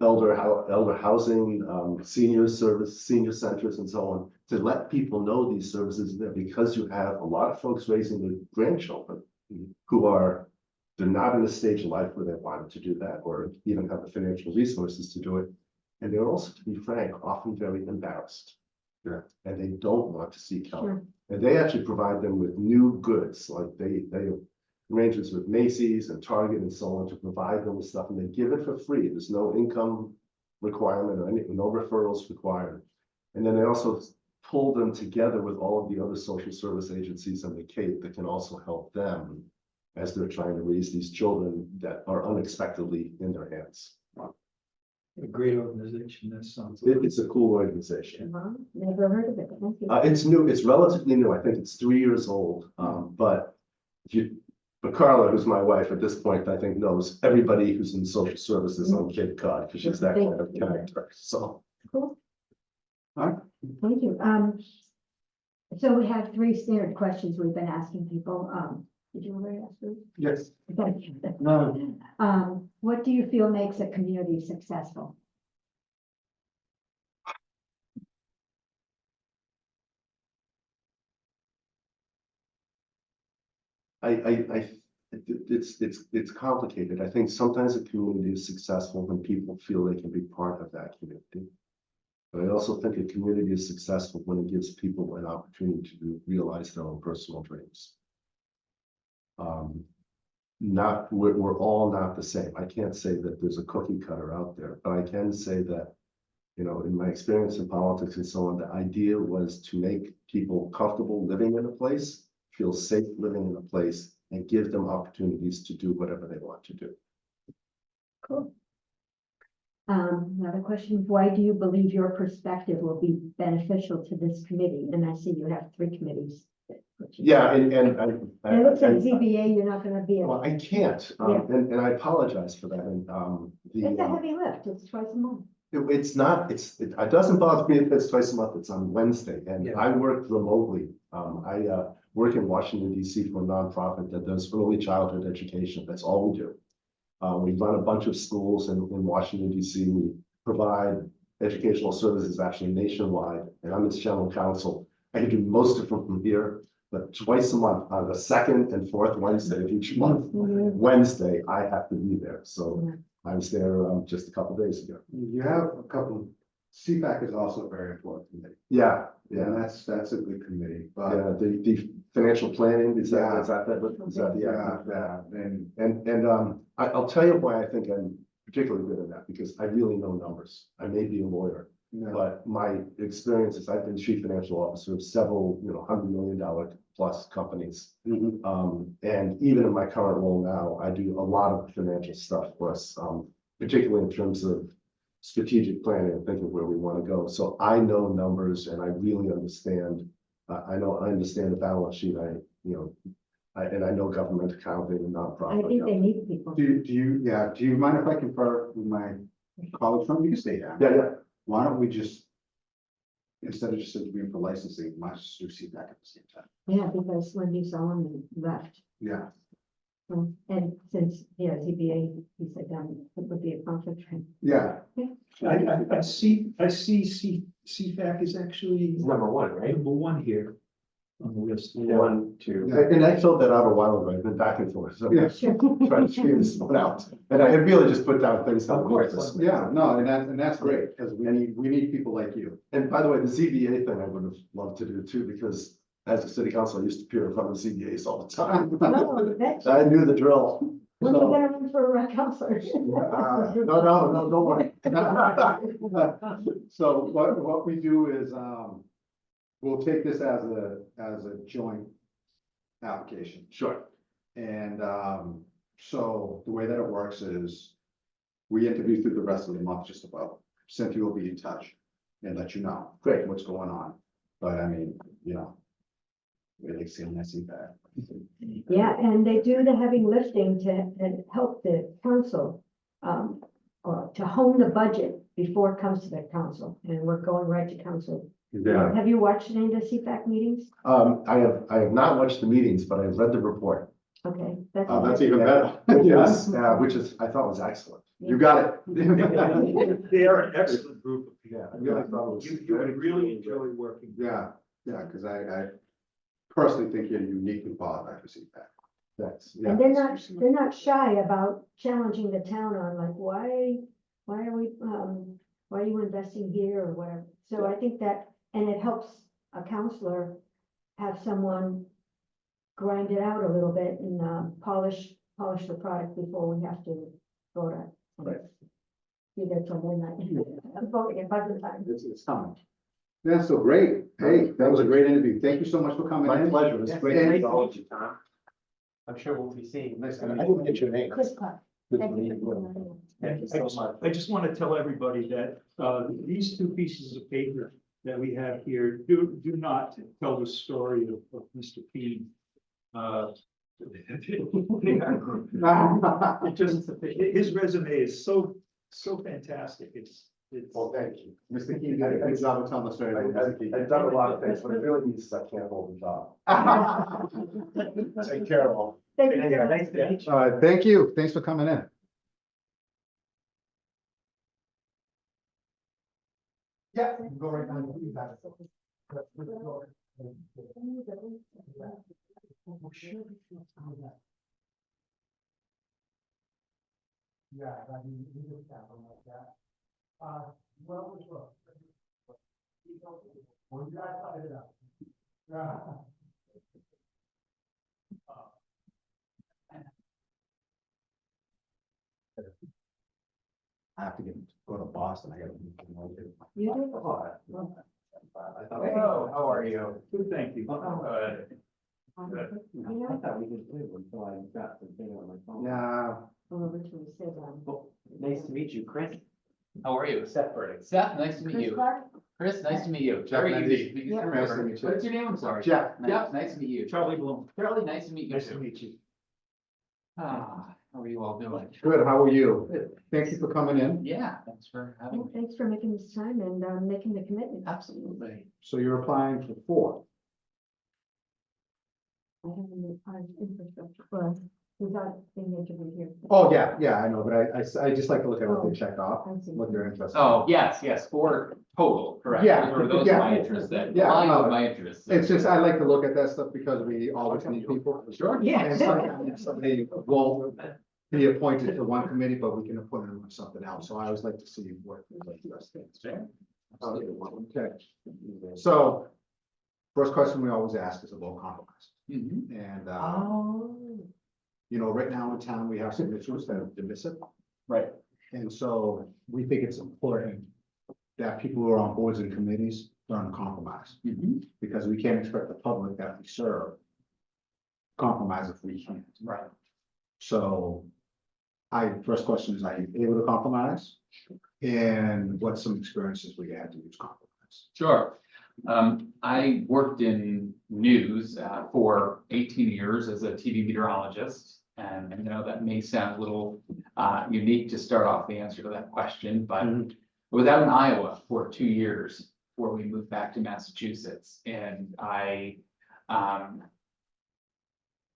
elder housing, senior centers, and so on, to let people know these services there, because you have a lot of folks raising their grandchildren who they're not in a stage of life where they wanted to do that, or even have the financial resources to do it. And they're also, to be frank, often very embarrassed. Yeah. And they don't want to seek help. Sure. And they actually provide them with new goods, like they arrangements with Macy's and Target and so on to provide them with stuff, and they give it for free. There's no income requirement or no referrals required. And then they also pull them together with all of the other social service agencies in the Cape that can also help them as they're trying to raise these children that are unexpectedly in their hands. A great organization, that sounds. It's a cool organization. Never heard of it. Thank you. It's new, it's relatively new. I think it's 3 years old. But Carla, who's my wife at this point, I think knows everybody who's in social services on Cape Cod, because she's that kind of character, so. Cool. All right. Thank you. So we have 3 standard questions we've been asking people. Did you already ask those? Yes. Thank you. No. What do you feel makes a community successful? It's complicated. I think sometimes a community is successful when people feel they can be part of that community. But I also think a community is successful when it gives people an opportunity to realize their own personal dreams. We're all not the same. I can't say that there's a cookie cutter out there, but I can say that, you know, in my experience in politics and so on, the idea was to make people comfortable living in a place, feel safe living in a place, and give them opportunities to do whatever they want to do. Cool. Another question, why do you believe your perspective will be beneficial to this committee? And I see you have 3 committees. Yeah, and It looks like ZBA, you're not gonna be. well, I can't, Yeah. and I apologize for that, and It's a heavy lift, it's twice a month. It's not, it doesn't bother me if it's twice a month, it's on Wednesday, and Yeah. I work remotely. I work in Washington DC for a nonprofit that does early childhood education, that's all we do. We run a bunch of schools in Washington DC, we provide educational services actually nationwide, and I'm its general counsel. I do most of them from here, but twice a month, on the second and fourth Wednesday of each month, Wednesday, I have to be there, so. Yeah. I was there just a couple days ago. You have a couple, CPAC is also a very important committee, Yeah, and yeah, that's a good committee, but. yeah, the financial planning, is Yeah. that, Yeah, yeah. and And I'll tell you why I think I'm particularly good at that, because I really know numbers. I may be a lawyer, you know, but my experience is I've been chief financial officer of several, $100 million plus companies. And even in my current role now, I do a lot of financial stuff for us, particularly in terms of strategic planning and thinking where we want to go. So I know numbers and I really understand. I understand the balance sheet. And I know government accounting and I nonprofit. think they need people. do you mind if I confer with my colleagues from, you can stay down. Yeah, yeah. Why don't we just, instead of just interviewing for licensing, might just do CPAC at the same time? Yeah, because Wendy Solomon left. Yeah, And since, yeah, ZBA, he said, it would be a conflict for him. yeah, I see CFAC is actually It's number one, right? number one here on the list. One, two. Yeah. And I filled that out a while ago. I've been back and forth. So Yeah. Sure. trying to figure this one out. And I really just put down things. that Of course. this. yeah, no, and that's great, because we need people like you. And by the way, the ZBA thing I would have loved to do too, because as a city council, I used to appear in front of ZBAs all the time. No, that's, I knew the drill. when you So, gonna run for counselor? no, don't worry. So what we do is, we'll take this as a joint application. Sure. And, so the way that it works is we interview through the rest of the month, just about. Cynthia will be in touch and let you know. Great. What's going on. But I mean, we like seeing that feedback. Yeah, and they do the heavy lifting to help the council, or to hone the budget before it comes to the council, and we're going right to council. Yeah. Have you watched any of the CPAC meetings? I have not watched the meetings, but I've read the report. Okay. Oh, that's even better. Yes, which is, I thought was excellent. You got it. They are an excellent group of people. Yeah, I really thought it was. You would really enjoy working. Yeah, because I personally think you're uniquely qualified for CPAC. Thanks. And they're not shy about challenging the town on like, why are you investing here or whatever? So I think that, and it helps a counselor have someone grind it out a little bit and polish the product before we have to vote on it. Right. Be there till midnight. I'm voting at budget time. It's coming. Yeah, so great. Hey, that was a great interview. Thank you so much for coming My in. pleasure. It's Yes, great to thank meet you. all of you, Tom. I'm sure we'll be seeing. Nice to I meet you. didn't get your name. Chris Clark. Good Thank to meet you. you. Thank you I so just, much. I just want to tell everybody that these two pieces of paper that we have here do not tell the story of Mr. Keene. They are- it just, his resume is so fantastic. It's. Well, thank you. Mr. Key did a good job of telling the story. about Mr. Key. I've done a lot of things, but it really means is I can't hold the job. Take care of all. Thank you. Anyway, nice to meet you. All right, thank you. Thanks for coming in. Yeah, go right down. Yeah, I mean, you just have them like that. Well, look. When you guys cut it up. I have to go to Boston. I gotta. You do? Hello, how are you? Good, thank you. Good. You know, I thought we just did until I got the thing on my phone. Yeah. Richard said, Nice to meet you, Chris. How are you? Seth Burdick. Seth, nice to meet Chris you. Clark? Chris, nice to meet you. Jeff, Very nice easy. to Yeah. Nice to meet you. What's your name? I'm sorry. Jeff. Jeff, nice to meet you. Charlie Bloom, Charlie, nice to meet you nice to too. meet you. Ah, How are you all doing? Good, how are you? Thank you for coming in. Yeah, thanks for having me. Thanks for making this time and making the commitment. Absolutely. So you're applying for 4. I haven't infrastructure, well, without being interviewed here. Oh, yeah, I know, but I just like to look at what they checked off, I see. what they're interested in. Oh, yes, 4 total, correct. Yeah, Those yeah. are my interests that Yeah, align no, with my interests. It's just, I like to look at that stuff because we always need people. Sure. And sometimes somebody won't be appointed to one committee, but we can appoint them to something else. So I always like to see what. Sure. Okay, so first question we always ask is about compromise. Mhm. And, Oh. you know, right now in town, we have some issues that are divisive. Right. And so we think it's important that people who are on boards and committees learn to compromise, Mhm. because we can't expect the public that we serve compromise if we can't. Right. So first question is, are you able to compromise? And what's some experiences we had to use compromise? Sure. I worked in news for 18 years as a TV meteorologist. And I know that may sound a little unique to start off the answer to that question, but Mhm. I was out in Iowa for 2 years before we moved back to Massachusetts. And I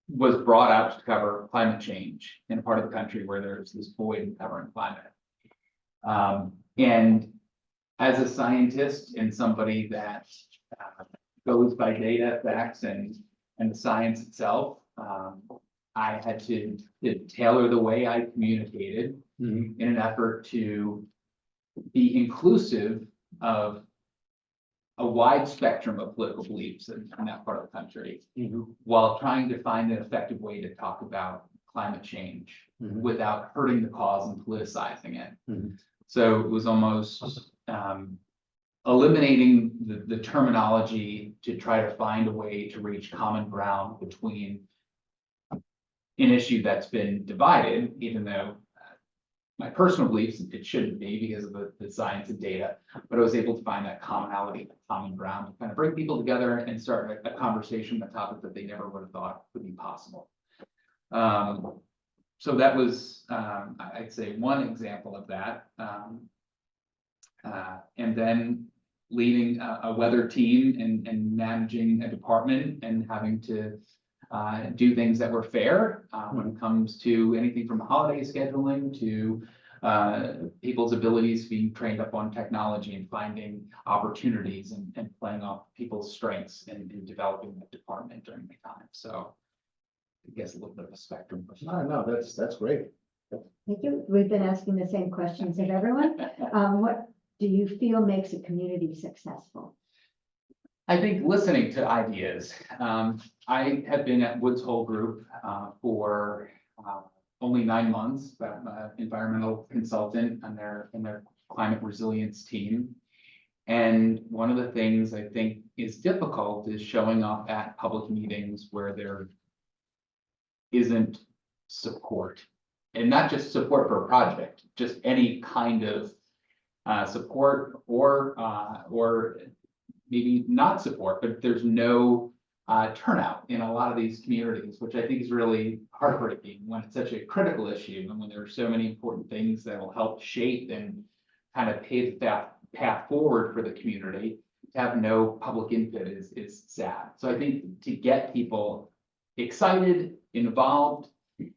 was brought out to cover climate change in a part of the country where there's this void in covering climate. And as a scientist and somebody that goes by data, facts, and the science itself, I had to tailor the way I communicated Mhm. in an effort to be inclusive of a wide spectrum of political beliefs in that part of the country, while trying to find an effective way to talk about climate change Mhm. without hurting the cause and politicizing it. Mhm. So it was almost eliminating the terminology to try to find a way to reach common ground between an issue that's been divided, even though my personal beliefs, it shouldn't be because of the science and data, but I was able to find that commonality, common ground, to kind of bring people together and start a conversation on a topic that they never would have thought would be possible. So that was, I'd say, one example of that. And then leading a weather team and managing a department and having to do things that were fair when it comes to anything from holiday scheduling to people's abilities being trained up on technology and finding opportunities and playing off people's strengths in developing the department during the time. So I guess a little bit of a spectrum. No, that's great. Thank you. We've been asking the same questions of everyone. What do you feel makes a community successful? I think listening to ideas. I have been at Woods Hole Group for only 9 months, but I'm an environmental consultant on their climate resilience team. And one of the things I think is difficult is showing up at public meetings where there isn't support. And not just support for a project, just any kind of support or maybe not support, but there's no turnout in a lot of these communities, which I think is really heartbreaking when it's such a critical issue and when there are so many important things that will help shape and kind of pave that path forward for the community. To have no public input is sad. So I think to get people excited, involved,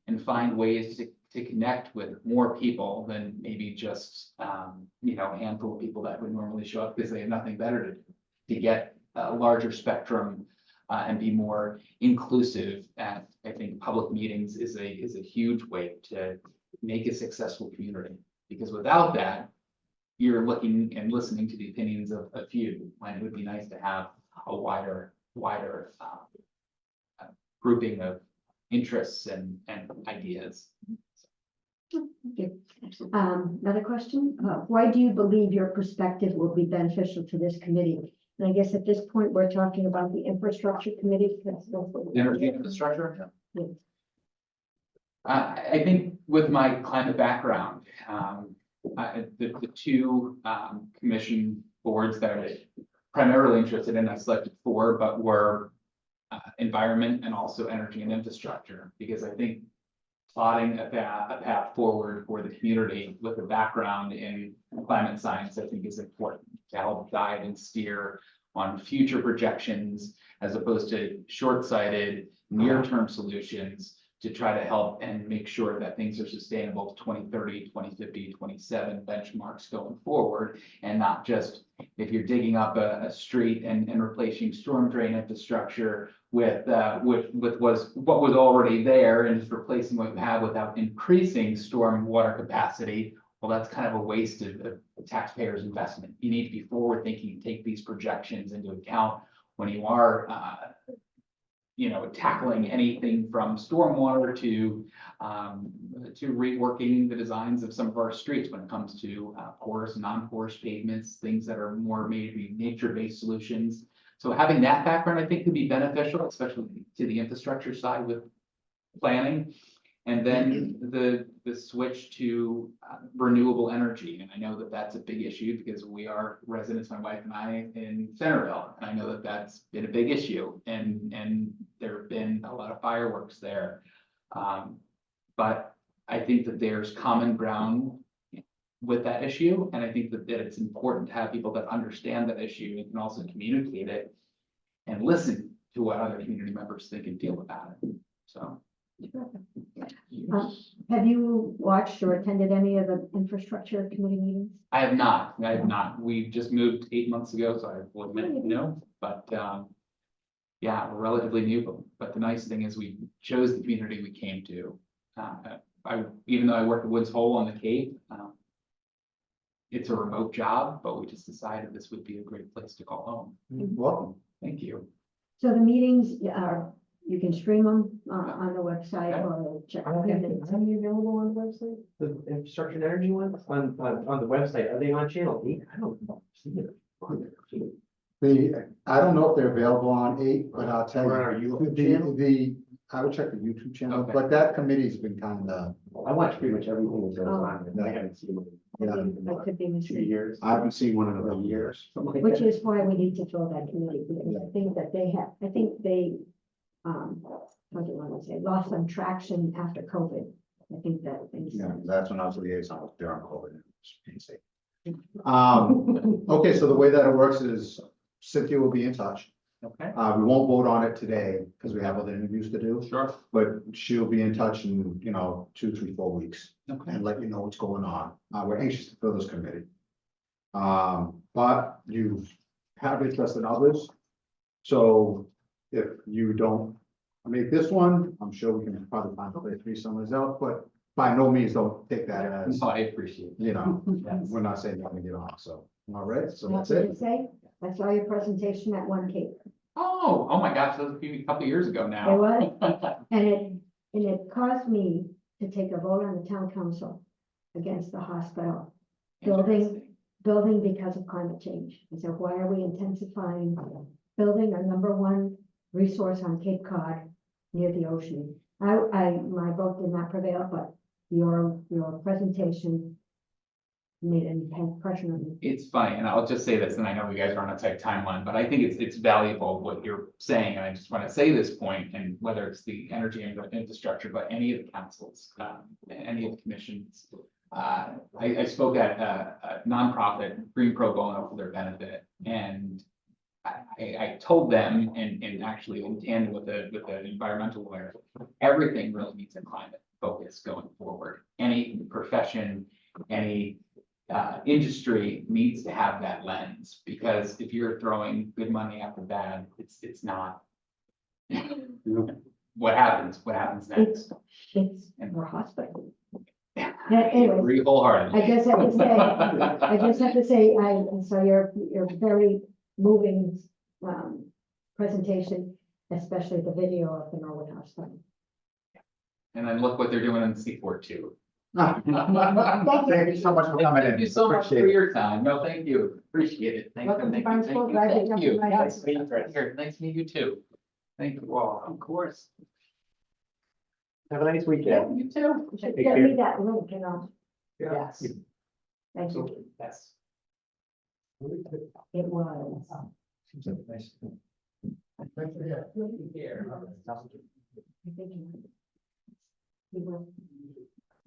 and find ways to connect with more people than maybe just a handful of people that would normally show up because they have nothing better to do, to get a larger spectrum and be more inclusive. And I think public meetings is a huge way to make a successful community, because without that, you're looking and listening to the opinions of a few, when it would be nice to have a wider grouping of interests and ideas. Thank you. Another question, why do you believe your perspective will be beneficial to this committee? And I guess at this point, we're talking about the infrastructure committee. That's what we- Energy infrastructure? Yes. I think with my climate background, the two commission boards that I'm primarily interested in, I selected 4, but were environment and also energy and infrastructure, because I think plotting a path forward for the community with a background in climate science, I think is important to help guide and steer on future projections as opposed to short-sighted, near-term solutions to try to help and make sure that things are sustainable to 2030, 2050, 27 benchmarks going forward, and not just if you're digging up a street and replacing storm drain infrastructure with what was already there and just replacing what you have without increasing storm water capacity. Well, that's kind of a waste of taxpayers' investment. You need to be forward thinking and take these projections into account when you are tackling anything from stormwater to reworking the designs of some of our streets when it comes to porous and non-porous pavements, things that are more maybe nature-based solutions. So having that background, I think, could be beneficial, especially to the infrastructure side with planning. And then the switch to renewable energy. And I know that that's a big issue because we are residents, my wife and I, in Centerville. And I know that that's been a big issue and there have been a lot of fireworks there. But I think that there's common ground with that issue. And I think that it's important to have people that understand that issue and can also communicate it and listen to what other community members think and feel about it. So. Have you watched or attended any of the infrastructure committee meetings? I have not. We just moved 8 months ago, so I will admit no, but yeah, we're relatively new, but the nice thing is we chose the community we came to. Even though I work at Woods Hole on the Cape, it's a remote job, but we just decided this would be a great place to call home. Welcome. Thank you. So the meetings are, you can stream them on the website or check. Are they available on the website? The infrastructure and energy ones on the website, are they on channel 8? I don't see it. I don't know if they're available on 8, but I'll tell Or are you, you channel? I would check the YouTube channel, Okay. but that committee's been kind of, I watch pretty much everything that goes Oh. on, and I haven't seen it I could be in 2 mistaken. years. I haven't seen one in a couple years. Which is why we need to fill that committee, because I think that I think they, what do you want to say, lost some traction after COVID. I think that things. Yeah, that's when I was liaison with during COVID. Okay, so the way that it works is Cynthia will be in touch. Okay. We won't vote on it today because we have other interviews to do, Sure. but she'll be in touch in, 2, 3, 4 weeks Okay. and let you know what's going on. We're anxious to fill this committee. But you have interest in others. So if you don't make this one, I'm sure we can probably find a place for you somewhere else, but by no means don't take that as, I appreciate it. Yes. we're not saying you're gonna get on, so, all right, so What that's did it. it say? I saw your presentation at One Cape. Oh my gosh, that was a couple years ago now. It was, and it caused me to take a vote on the town council against the hospital Interesting. building because of climate change. And so why are we intensifying building our #1 resource on Cape Cod near the ocean? My vote did not prevail, but your presentation made an impression on me. It's funny, and I'll just say this, and I know you guys are on a tight timeline, but I think it's valuable what you're saying, and I just want to say this point, and whether it's the energy and infrastructure, but any of the councils, any of the commissions. I spoke at a nonprofit, Green Pro Bono, for their benefit, and I told them, and actually in tandem with the environmental lawyer, everything really needs a climate focus going forward. Any profession, any industry needs to have that lens, because if you're throwing good money after bad, it's not. What happens next? It's more hospital. I Anyways, agree wholeheartedly. I just have to say, I saw your very moving presentation, especially the video of the Norwood Hospital. And then look what they're doing in Seaport too. Thank you so much for coming in. Thank you so much for Appreciate it. your time. No, thank you. Appreciate it. Thank you. Welcome to Thank you. Barnstable. Thank Glad that you. Thank you're you. my Nice house. to meet you here. Nice to meet you too. Thank you all. Of course. Have a nice weekend. You too. Get Take care. me that link, Yes. thank you. Yes. It was. Seems like a nice. I think We were.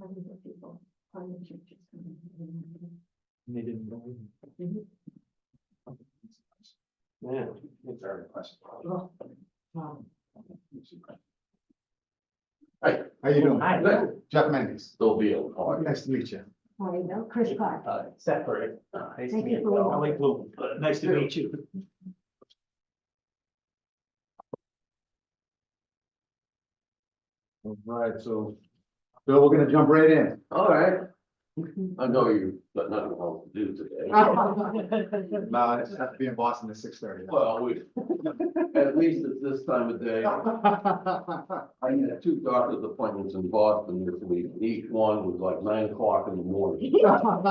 Hundreds of people, hundreds of churches. And they didn't know. Yeah, it's very impressive. Well, How you doing? Hi. Jeff Mendes. Still be able to. Nice to meet you. How you doing? Chris Clark. Seth Curry. Nice to Thank meet you you. for- I like Blue. Nice to meet you. All right, so, Bill, we're gonna jump right in. All right. I know you've got nothing else to do today. No, I just have to be in Boston at 6:30. Well, at least at this time of day, I had 2 doctor's appointments in Boston this week. Each one was like 9 o'clock in the morning. Terrible.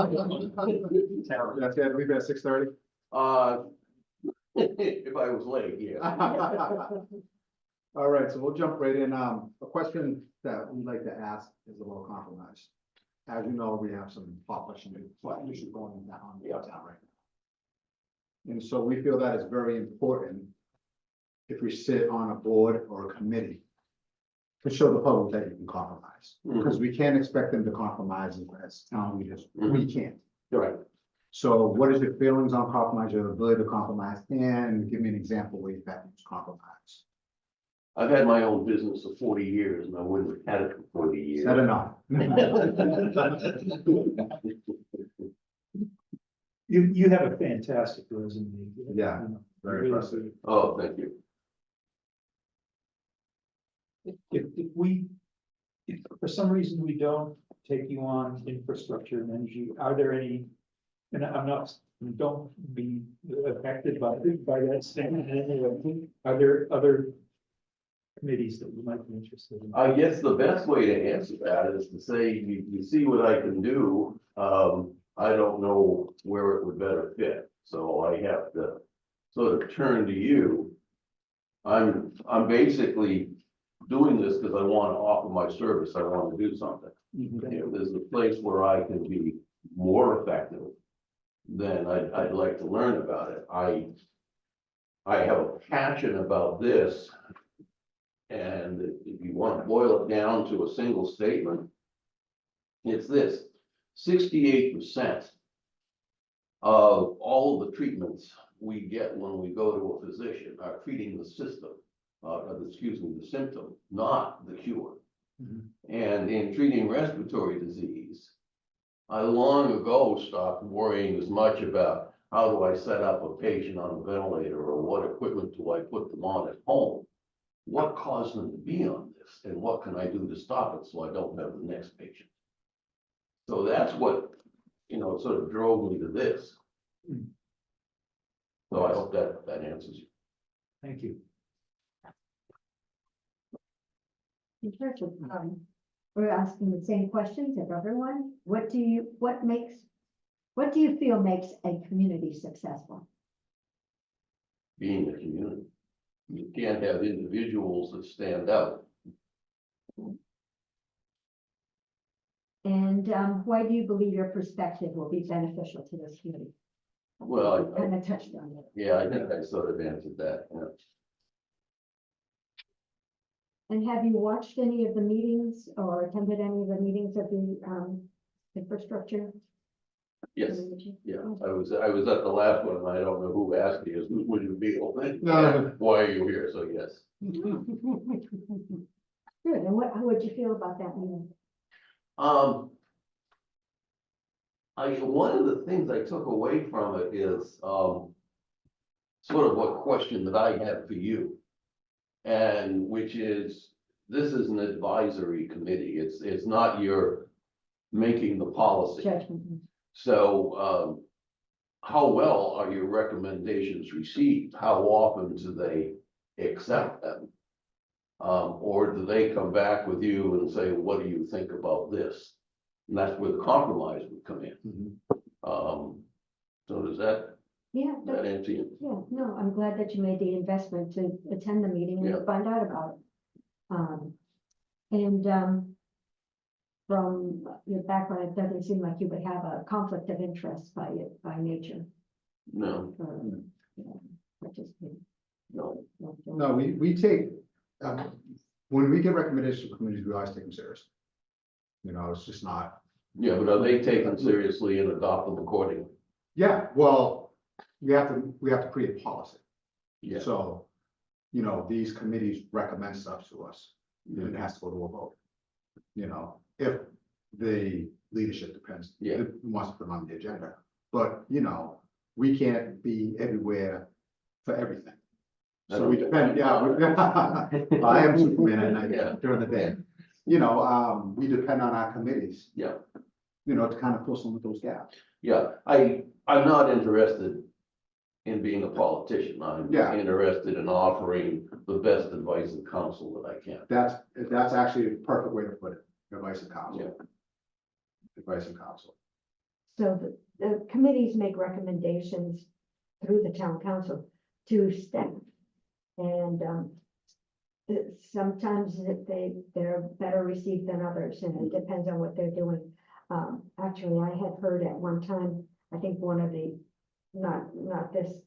That's it, leave it at 6:30. If I was late, yeah. All right, so we'll jump right in. A question that we'd like to ask is a little compromise. As you know, we have some population issues going down in town right now. And so we feel that is very important if we sit on a board or a committee to show the public that you can compromise, because we can't expect them to compromise as town leaders. We can't. Right. So what is your feelings on compromise, your ability to compromise, and give me an example where you've had to compromise? I've had my own business for 40 years and I wouldn't have had it for 40 years. Said enough. You have a fantastic resume. Yeah, You know, very really impressive. do. Oh, thank you. If for some reason we don't take you on infrastructure and energy, are there any, and I'm not, don't be affected by that statement in any way. Are there other committees that you might be interested in? I guess the best way to answer that is to say, you see what I can do. I don't know where it would better fit, so I have to sort of turn to you. I'm basically doing this because I want to offer my service. I want to do something. If there's a place where I can be more effective, then I'd like to learn about it. I have a passion about this. And if you want to boil it down to a single statement, it's this: 68% of all of the treatments we get when we go to a physician are treating the system, the symptom, not the cure. And in treating respiratory disease, I long ago stopped worrying as much about how do I set up a patient on a ventilator or what equipment do I put them on at home. What caused them to be on this and what can I do to stop it so I don't have the next patient? So that's what, sort of drove me to this. So I hope that answers you. Thank you. In terms of, we're asking the same questions of everyone. What do you feel makes a community successful? Being a community. You can't have individuals that stand out. And why do you believe your perspective will be beneficial to this community? Well, Kind of touched on it. yeah, I think I sort of answered that. Yeah. And have you watched any of the meetings or attended any of the meetings of the infrastructure? Yes, yeah, I was at the last one, and I don't know who asked me, who would you be? No. Why are you here? So yes. Good, and how would you feel about that meeting? One of the things I took away from it is, sort of what question that I had for you. And which is, this is an advisory committee. It's not your making the policy. Judgment. So, how well are your recommendations received? How often do they accept them? Or do they come back with you and say, what do you think about this? And that's where the compromise would come in. So does that answer you? Yeah, no, I'm glad that you made the investment to attend the meeting and find out about it. From your background, it doesn't seem like you would have a conflict of interest by nature. No, Participating. no. No, we take, when we get recommendations from committees, we always take them serious. You know, it's just not. Yeah, but are they taken seriously and adopt them accordingly? Yeah, well, we have to create policy. Yeah. So, you know, these committees recommend stuff to us, and it has to go to a vote. You know, if the leadership depends, Yeah. wants to put it on the agenda, but, you know, we can't be everywhere for everything. So we depend, yeah, I am Superman at night, Yeah. during the day. You know, we depend on our committees, Yeah, you know, to kind of fill some of those gaps. yeah, I'm not interested in being a politician, I'm Yeah. interested in offering the best advice and counsel that I can. That's actually a perfect way to put it, advice and counsel. Yeah. Advice and counsel. So the committees make recommendations through the town council to staff. And sometimes they're better received than others, and it depends on what they're doing. Actually, I had heard at one time, I think one of the, not this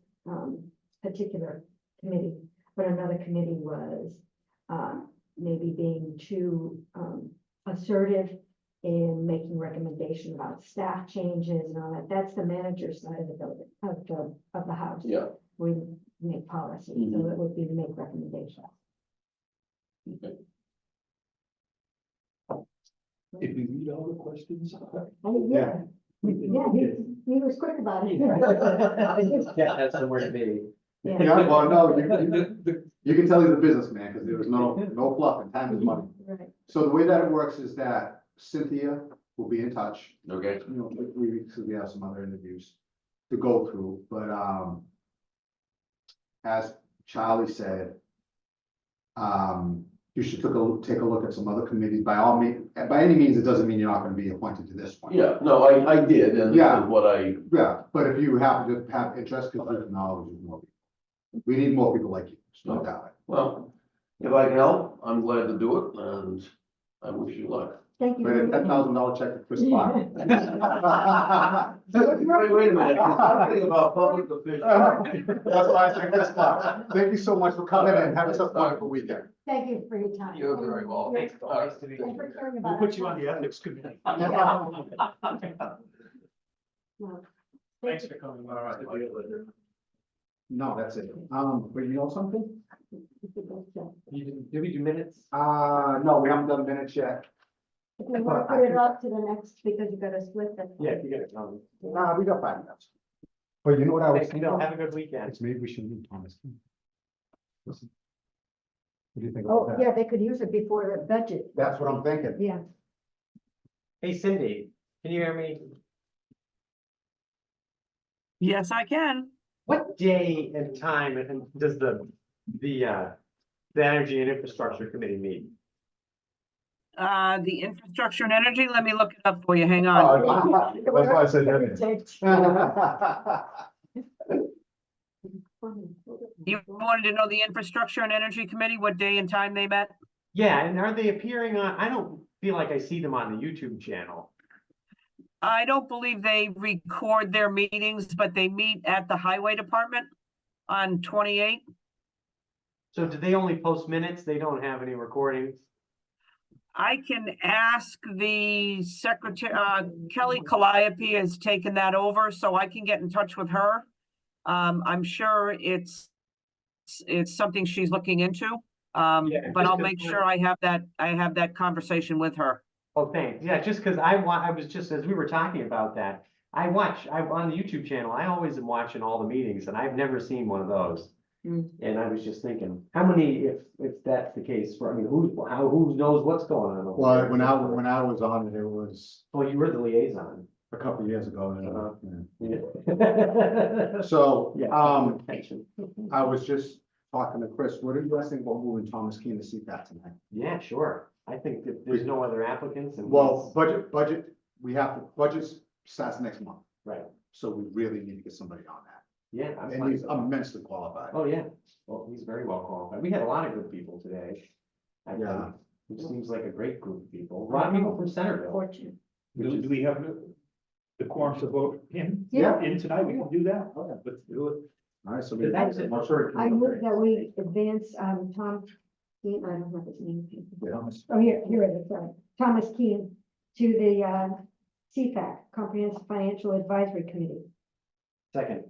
particular committee, but another committee was maybe being too assertive in making recommendation about staff changes and all that. That's the manager's side of the building, of the house. Yeah. We make policy, so it would be to make recommendations. Did we read all the questions? Yeah, he was quick about it. Yeah, that's somewhere to be. Yeah. Yeah, well, no, you can tell he's a businessman, because there was no fluff, and time is money. Right. So the way that it works is that Cynthia will be in touch, Okay, you know, like 3 weeks, because we have some other interviews to go through, but, as Charlie said, you should take a look at some other committees. By all means, by any means, it doesn't mean you're not gonna be appointed to this one. yeah, no, I did, and this Yeah. is what I, Yeah, but if you happen to have interest, because we can always use more people. We need more people like you, no doubt. well, if I can help, I'm glad to do it, and I wish you luck. Thank you. But a very much. $10,000 check to Chris Clark. Wait a minute, I'm thinking about public officials. That's why I said Chris Clark. Thank you so much for coming in, have a wonderful weekend. Thank you for your time. You're very welcome. Thanks All right. for caring We'll about put us. you on the ethics committee. No. Thanks for coming. All right. No, that's it. But you know something? Did we do minutes? No, we haven't done minutes yet. If we want to put it up to the next, because you gotta split the. Yeah, you get it. Nah, we got 5 minutes. But you know what I was Thanks, thinking? Bill. Have a good weekend. It's maybe we should meet Thomas. What do you think Oh, about that? yeah, they could use it before the budget. That's what I'm thinking. Yeah. Hey Cindy, can you hear me? Yes, I can. What day and time and does the Energy and Infrastructure Committee meet? The infrastructure and energy, let me look it up for you. Hang on. Oh, that's why I said You wanted to know the infrastructure and energy committee, what day and time they met? Yeah, and are they appearing on, I don't feel like I see them on the YouTube channel. I don't believe they record their meetings, but they meet at the highway department on 28. So do they only post minutes? They don't have any recordings? I can ask the secretary, Kelly Calliope has taken that over, so I can get in touch with her. I'm sure it's something she's looking into. But I'll make sure I have that conversation with her. Oh, thanks. Yeah, just because I was just, as we were talking about that, I'm on the YouTube channel, I always am watching all the meetings and I've never seen one of those. And I was just thinking, how many, if that's the case, I mean, who knows what's going on? over Well, there? when I was on it, it was Well, you were the liaison. a couple of years ago. Yeah. So, Yeah. I was just talking to Chris, what do you guys think about moving Thomas Keane to CPAC tonight? Yeah, sure. I think that there's no other applicants and. Well, budget, budget starts next month, Right, so we really need to get somebody on that. yeah. I'm And fine. he's immensely qualified. Oh, yeah. Well, he's very well qualified. We had a lot of good people today. I think. Yeah. It seems like a great group of people. A lot of people from Centerville. Fortune. Do we have the quorum to vote in? Yeah. In tonight, we can do that? Okay. Let's do it. All right, so But that's it. I'm sure. I move that we advance, Tom, Keane, I don't have his name. Yeah. Oh, here it is, sorry. Thomas Keane to the CFAC, Comprehensive Financial Advisory Committee. Second.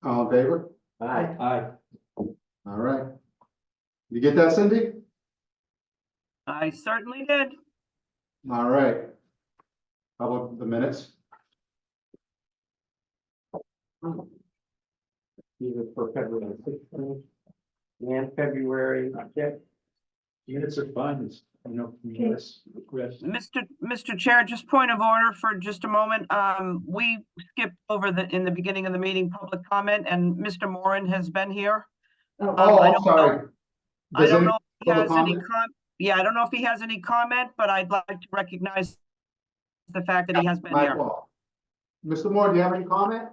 All in favor? Aye. Aye. All right. You get that, Cindy? I certainly did. All right. How about the minutes? These are for February 16th and February, yeah. Minutes are fine, it's, you know, Okay. yes, rest. Mr. Chair, just point of order for just a moment. We skipped over in the beginning of the meeting, public comment, and Mr. Moran has been here. Oh, Oh, I I'm don't sorry. I Does don't any know if he public has any comment? yeah, I don't know if he has any comment, but I'd like to recognize the fact that he has been My here. fault. Mr. Moore, do you have any comment?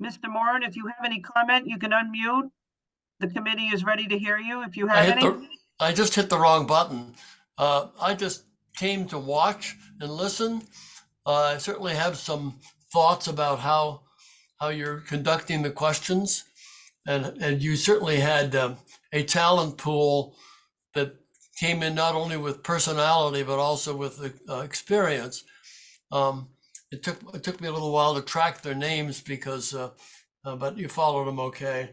Mr. Moran, if you have any comment, you can unmute. The committee is ready to hear you if you I have hit any. I just hit the wrong button. I just came to watch and listen. I certainly have some thoughts about how you're conducting the questions, and you certainly had a talent pool that came in not only with personality but also with experience. It took me a little while to track their names because, but you followed them okay.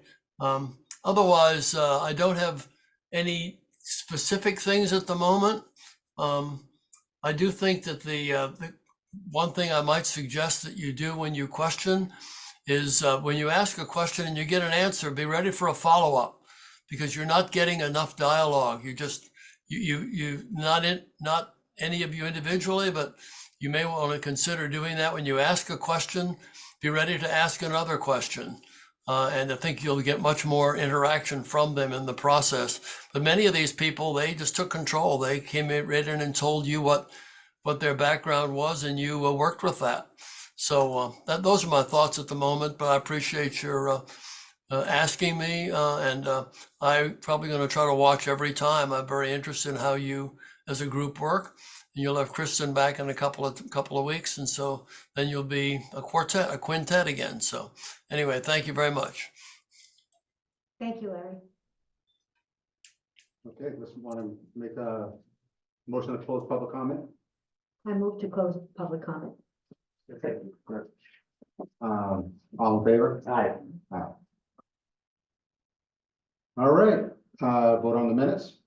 Otherwise, I don't have any specific things at the moment. I do think that the one thing I might suggest that you do when you question is when you ask a question and you get an answer, be ready for a follow-up, because you're not getting enough dialogue. You not any of you individually, but you may want to consider doing that when you ask a question. Be ready to ask another question. And I think you'll get much more interaction from them in the process. But many of these people, they just took control. They came in, right in and told you what their background was, and you worked with that. So those are my thoughts at the moment, but I appreciate your asking me, and I'm probably going to try to watch every time. I'm very interested in how you as a group work. And you'll have Kristen back in a couple of weeks, and so then you'll be a quintet again. So anyway, thank you very much. thank you, Larry. Okay, let's want to make a motion to close public comment. I move to close public comment. Okay. All in favor? Aye. All right, vote on the minutes.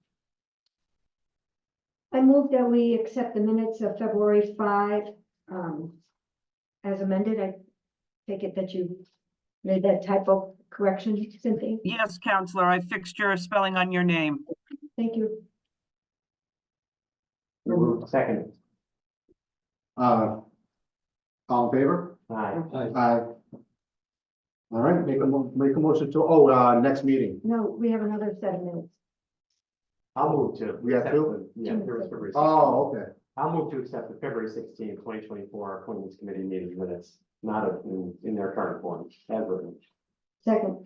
I move that we accept the minutes of February 5, as amended. I take it that you made that typo correction, Cynthia? Yes, Counselor, I fixed your spelling on your name. Thank you. Second. All in favor? Aye. Aye. All right, make a motion to, next meeting. No, we have another set of minutes. I'll move to. We got two? Yeah, there was February 16th. Oh, okay. I'll move to accept the February 16th, 2024 appointments committee meeting minutes, not in their current form, as written. Second,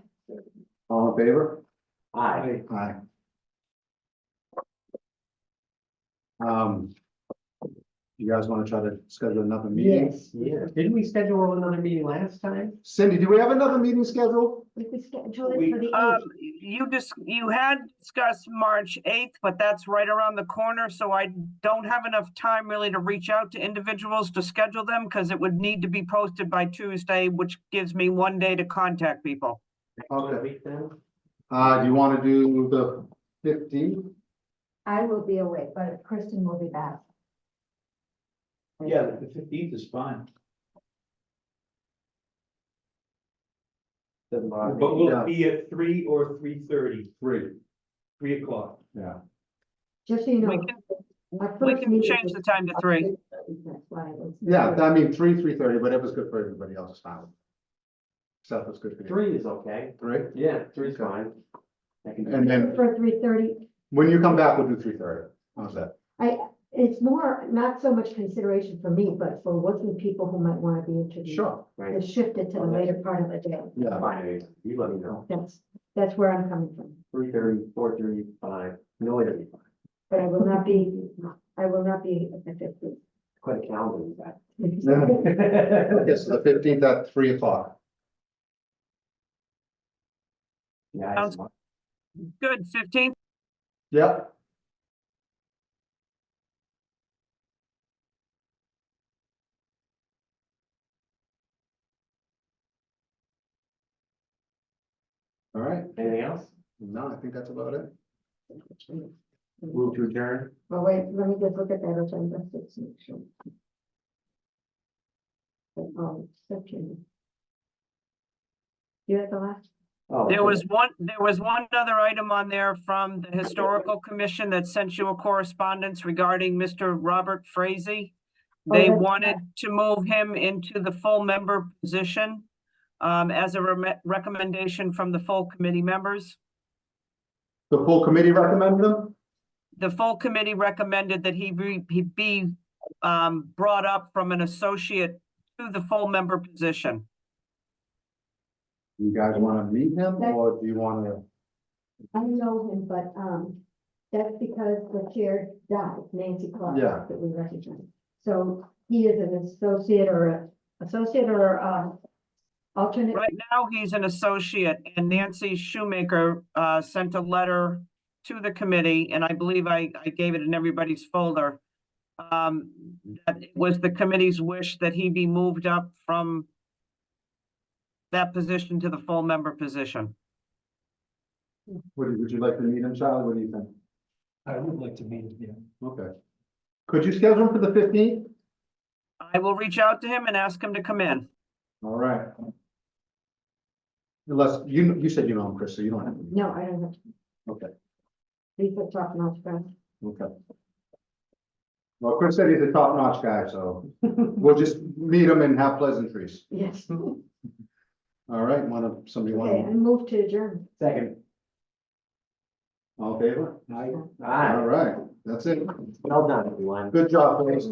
All in favor? Aye. Aye. You guys want to try to schedule another meeting? yes. Yeah, didn't we schedule another meeting last time? Cindy, do we have another meeting scheduled? If we schedule it for the 8th, You had discussed March 8th, but that's right around the corner, so I don't have enough time really to reach out to individuals to schedule them, because it would need to be posted by Tuesday, which gives me one day to contact people. Okay. Week then? Do you want to do the 15th? I will be away, but Kristen will be back. Yeah, the 15th is fine. Doesn't bother me. But will Yeah. it be at 3 or 3:30? 3. 3 o'clock. Yeah. Just so you know. We can- our We first can meeting change is- the time to 3. That's why it was. Yeah, I mean, 3:30, whatever's good for everybody else is fine. Stuff is good for you. 3 is okay. 3? Yeah, 3 is Okay. fine. I can do And then For 3:30, when you come back, we'll do 3:30. How's that? it's more, not so much consideration for me, but for working people who might want to be interviewed. Sure. Right. It's shifted to the later part of the day. Yeah. Fine, you let me know. That's where I'm coming from. 3:30, 4:30, 5, no later than 5. But I will not be at the 15th. Quite a calendar, in fact. Okay, so the 15th at 3 o'clock. Yeah. Sounds good. 15th. Yep. All right, Anything else? no, I think that's about it. Move to adjourn. Oh, wait, let me just look at that agenda. Just to make sure. Section. You had the last? Oh, There okay. was one other item on there from the Historical Commission that sent you a correspondence regarding Mr. Robert Frazee. They that's wanted to move him into the full member position as a recommendation from the full committee members. The full committee recommended them? The full committee recommended that he be brought up from an associate to the full member position. You guys want to meet him or do you want to? I know him, but, that's because the chair died, Nancy Clark. Yeah. That we recognize. So he is an associate or alternate. Right now, he's an associate, and Nancy Shoemaker sent a letter to the committee, and I believe I gave it in everybody's folder. That it was the committee's wish that he be moved up from that position to the full member position. Would you like to meet him, Charlie? What do you think? I would like to meet him, yeah. Okay. Could you schedule him for the 15th? I will reach out to him and ask him to come in. All right. Unless, you said you know him, Chris, so you don't have to. No, I don't have. Okay, He's a top-notch guy. okay. Well, Chris said he's a top-notch guy, so we'll just meet him and have pleasantries. Yes. All right, somebody Okay, I want move to adjourn. Second. all in favor? Aye. All right, that's it. Well done, everyone. Good job, boys.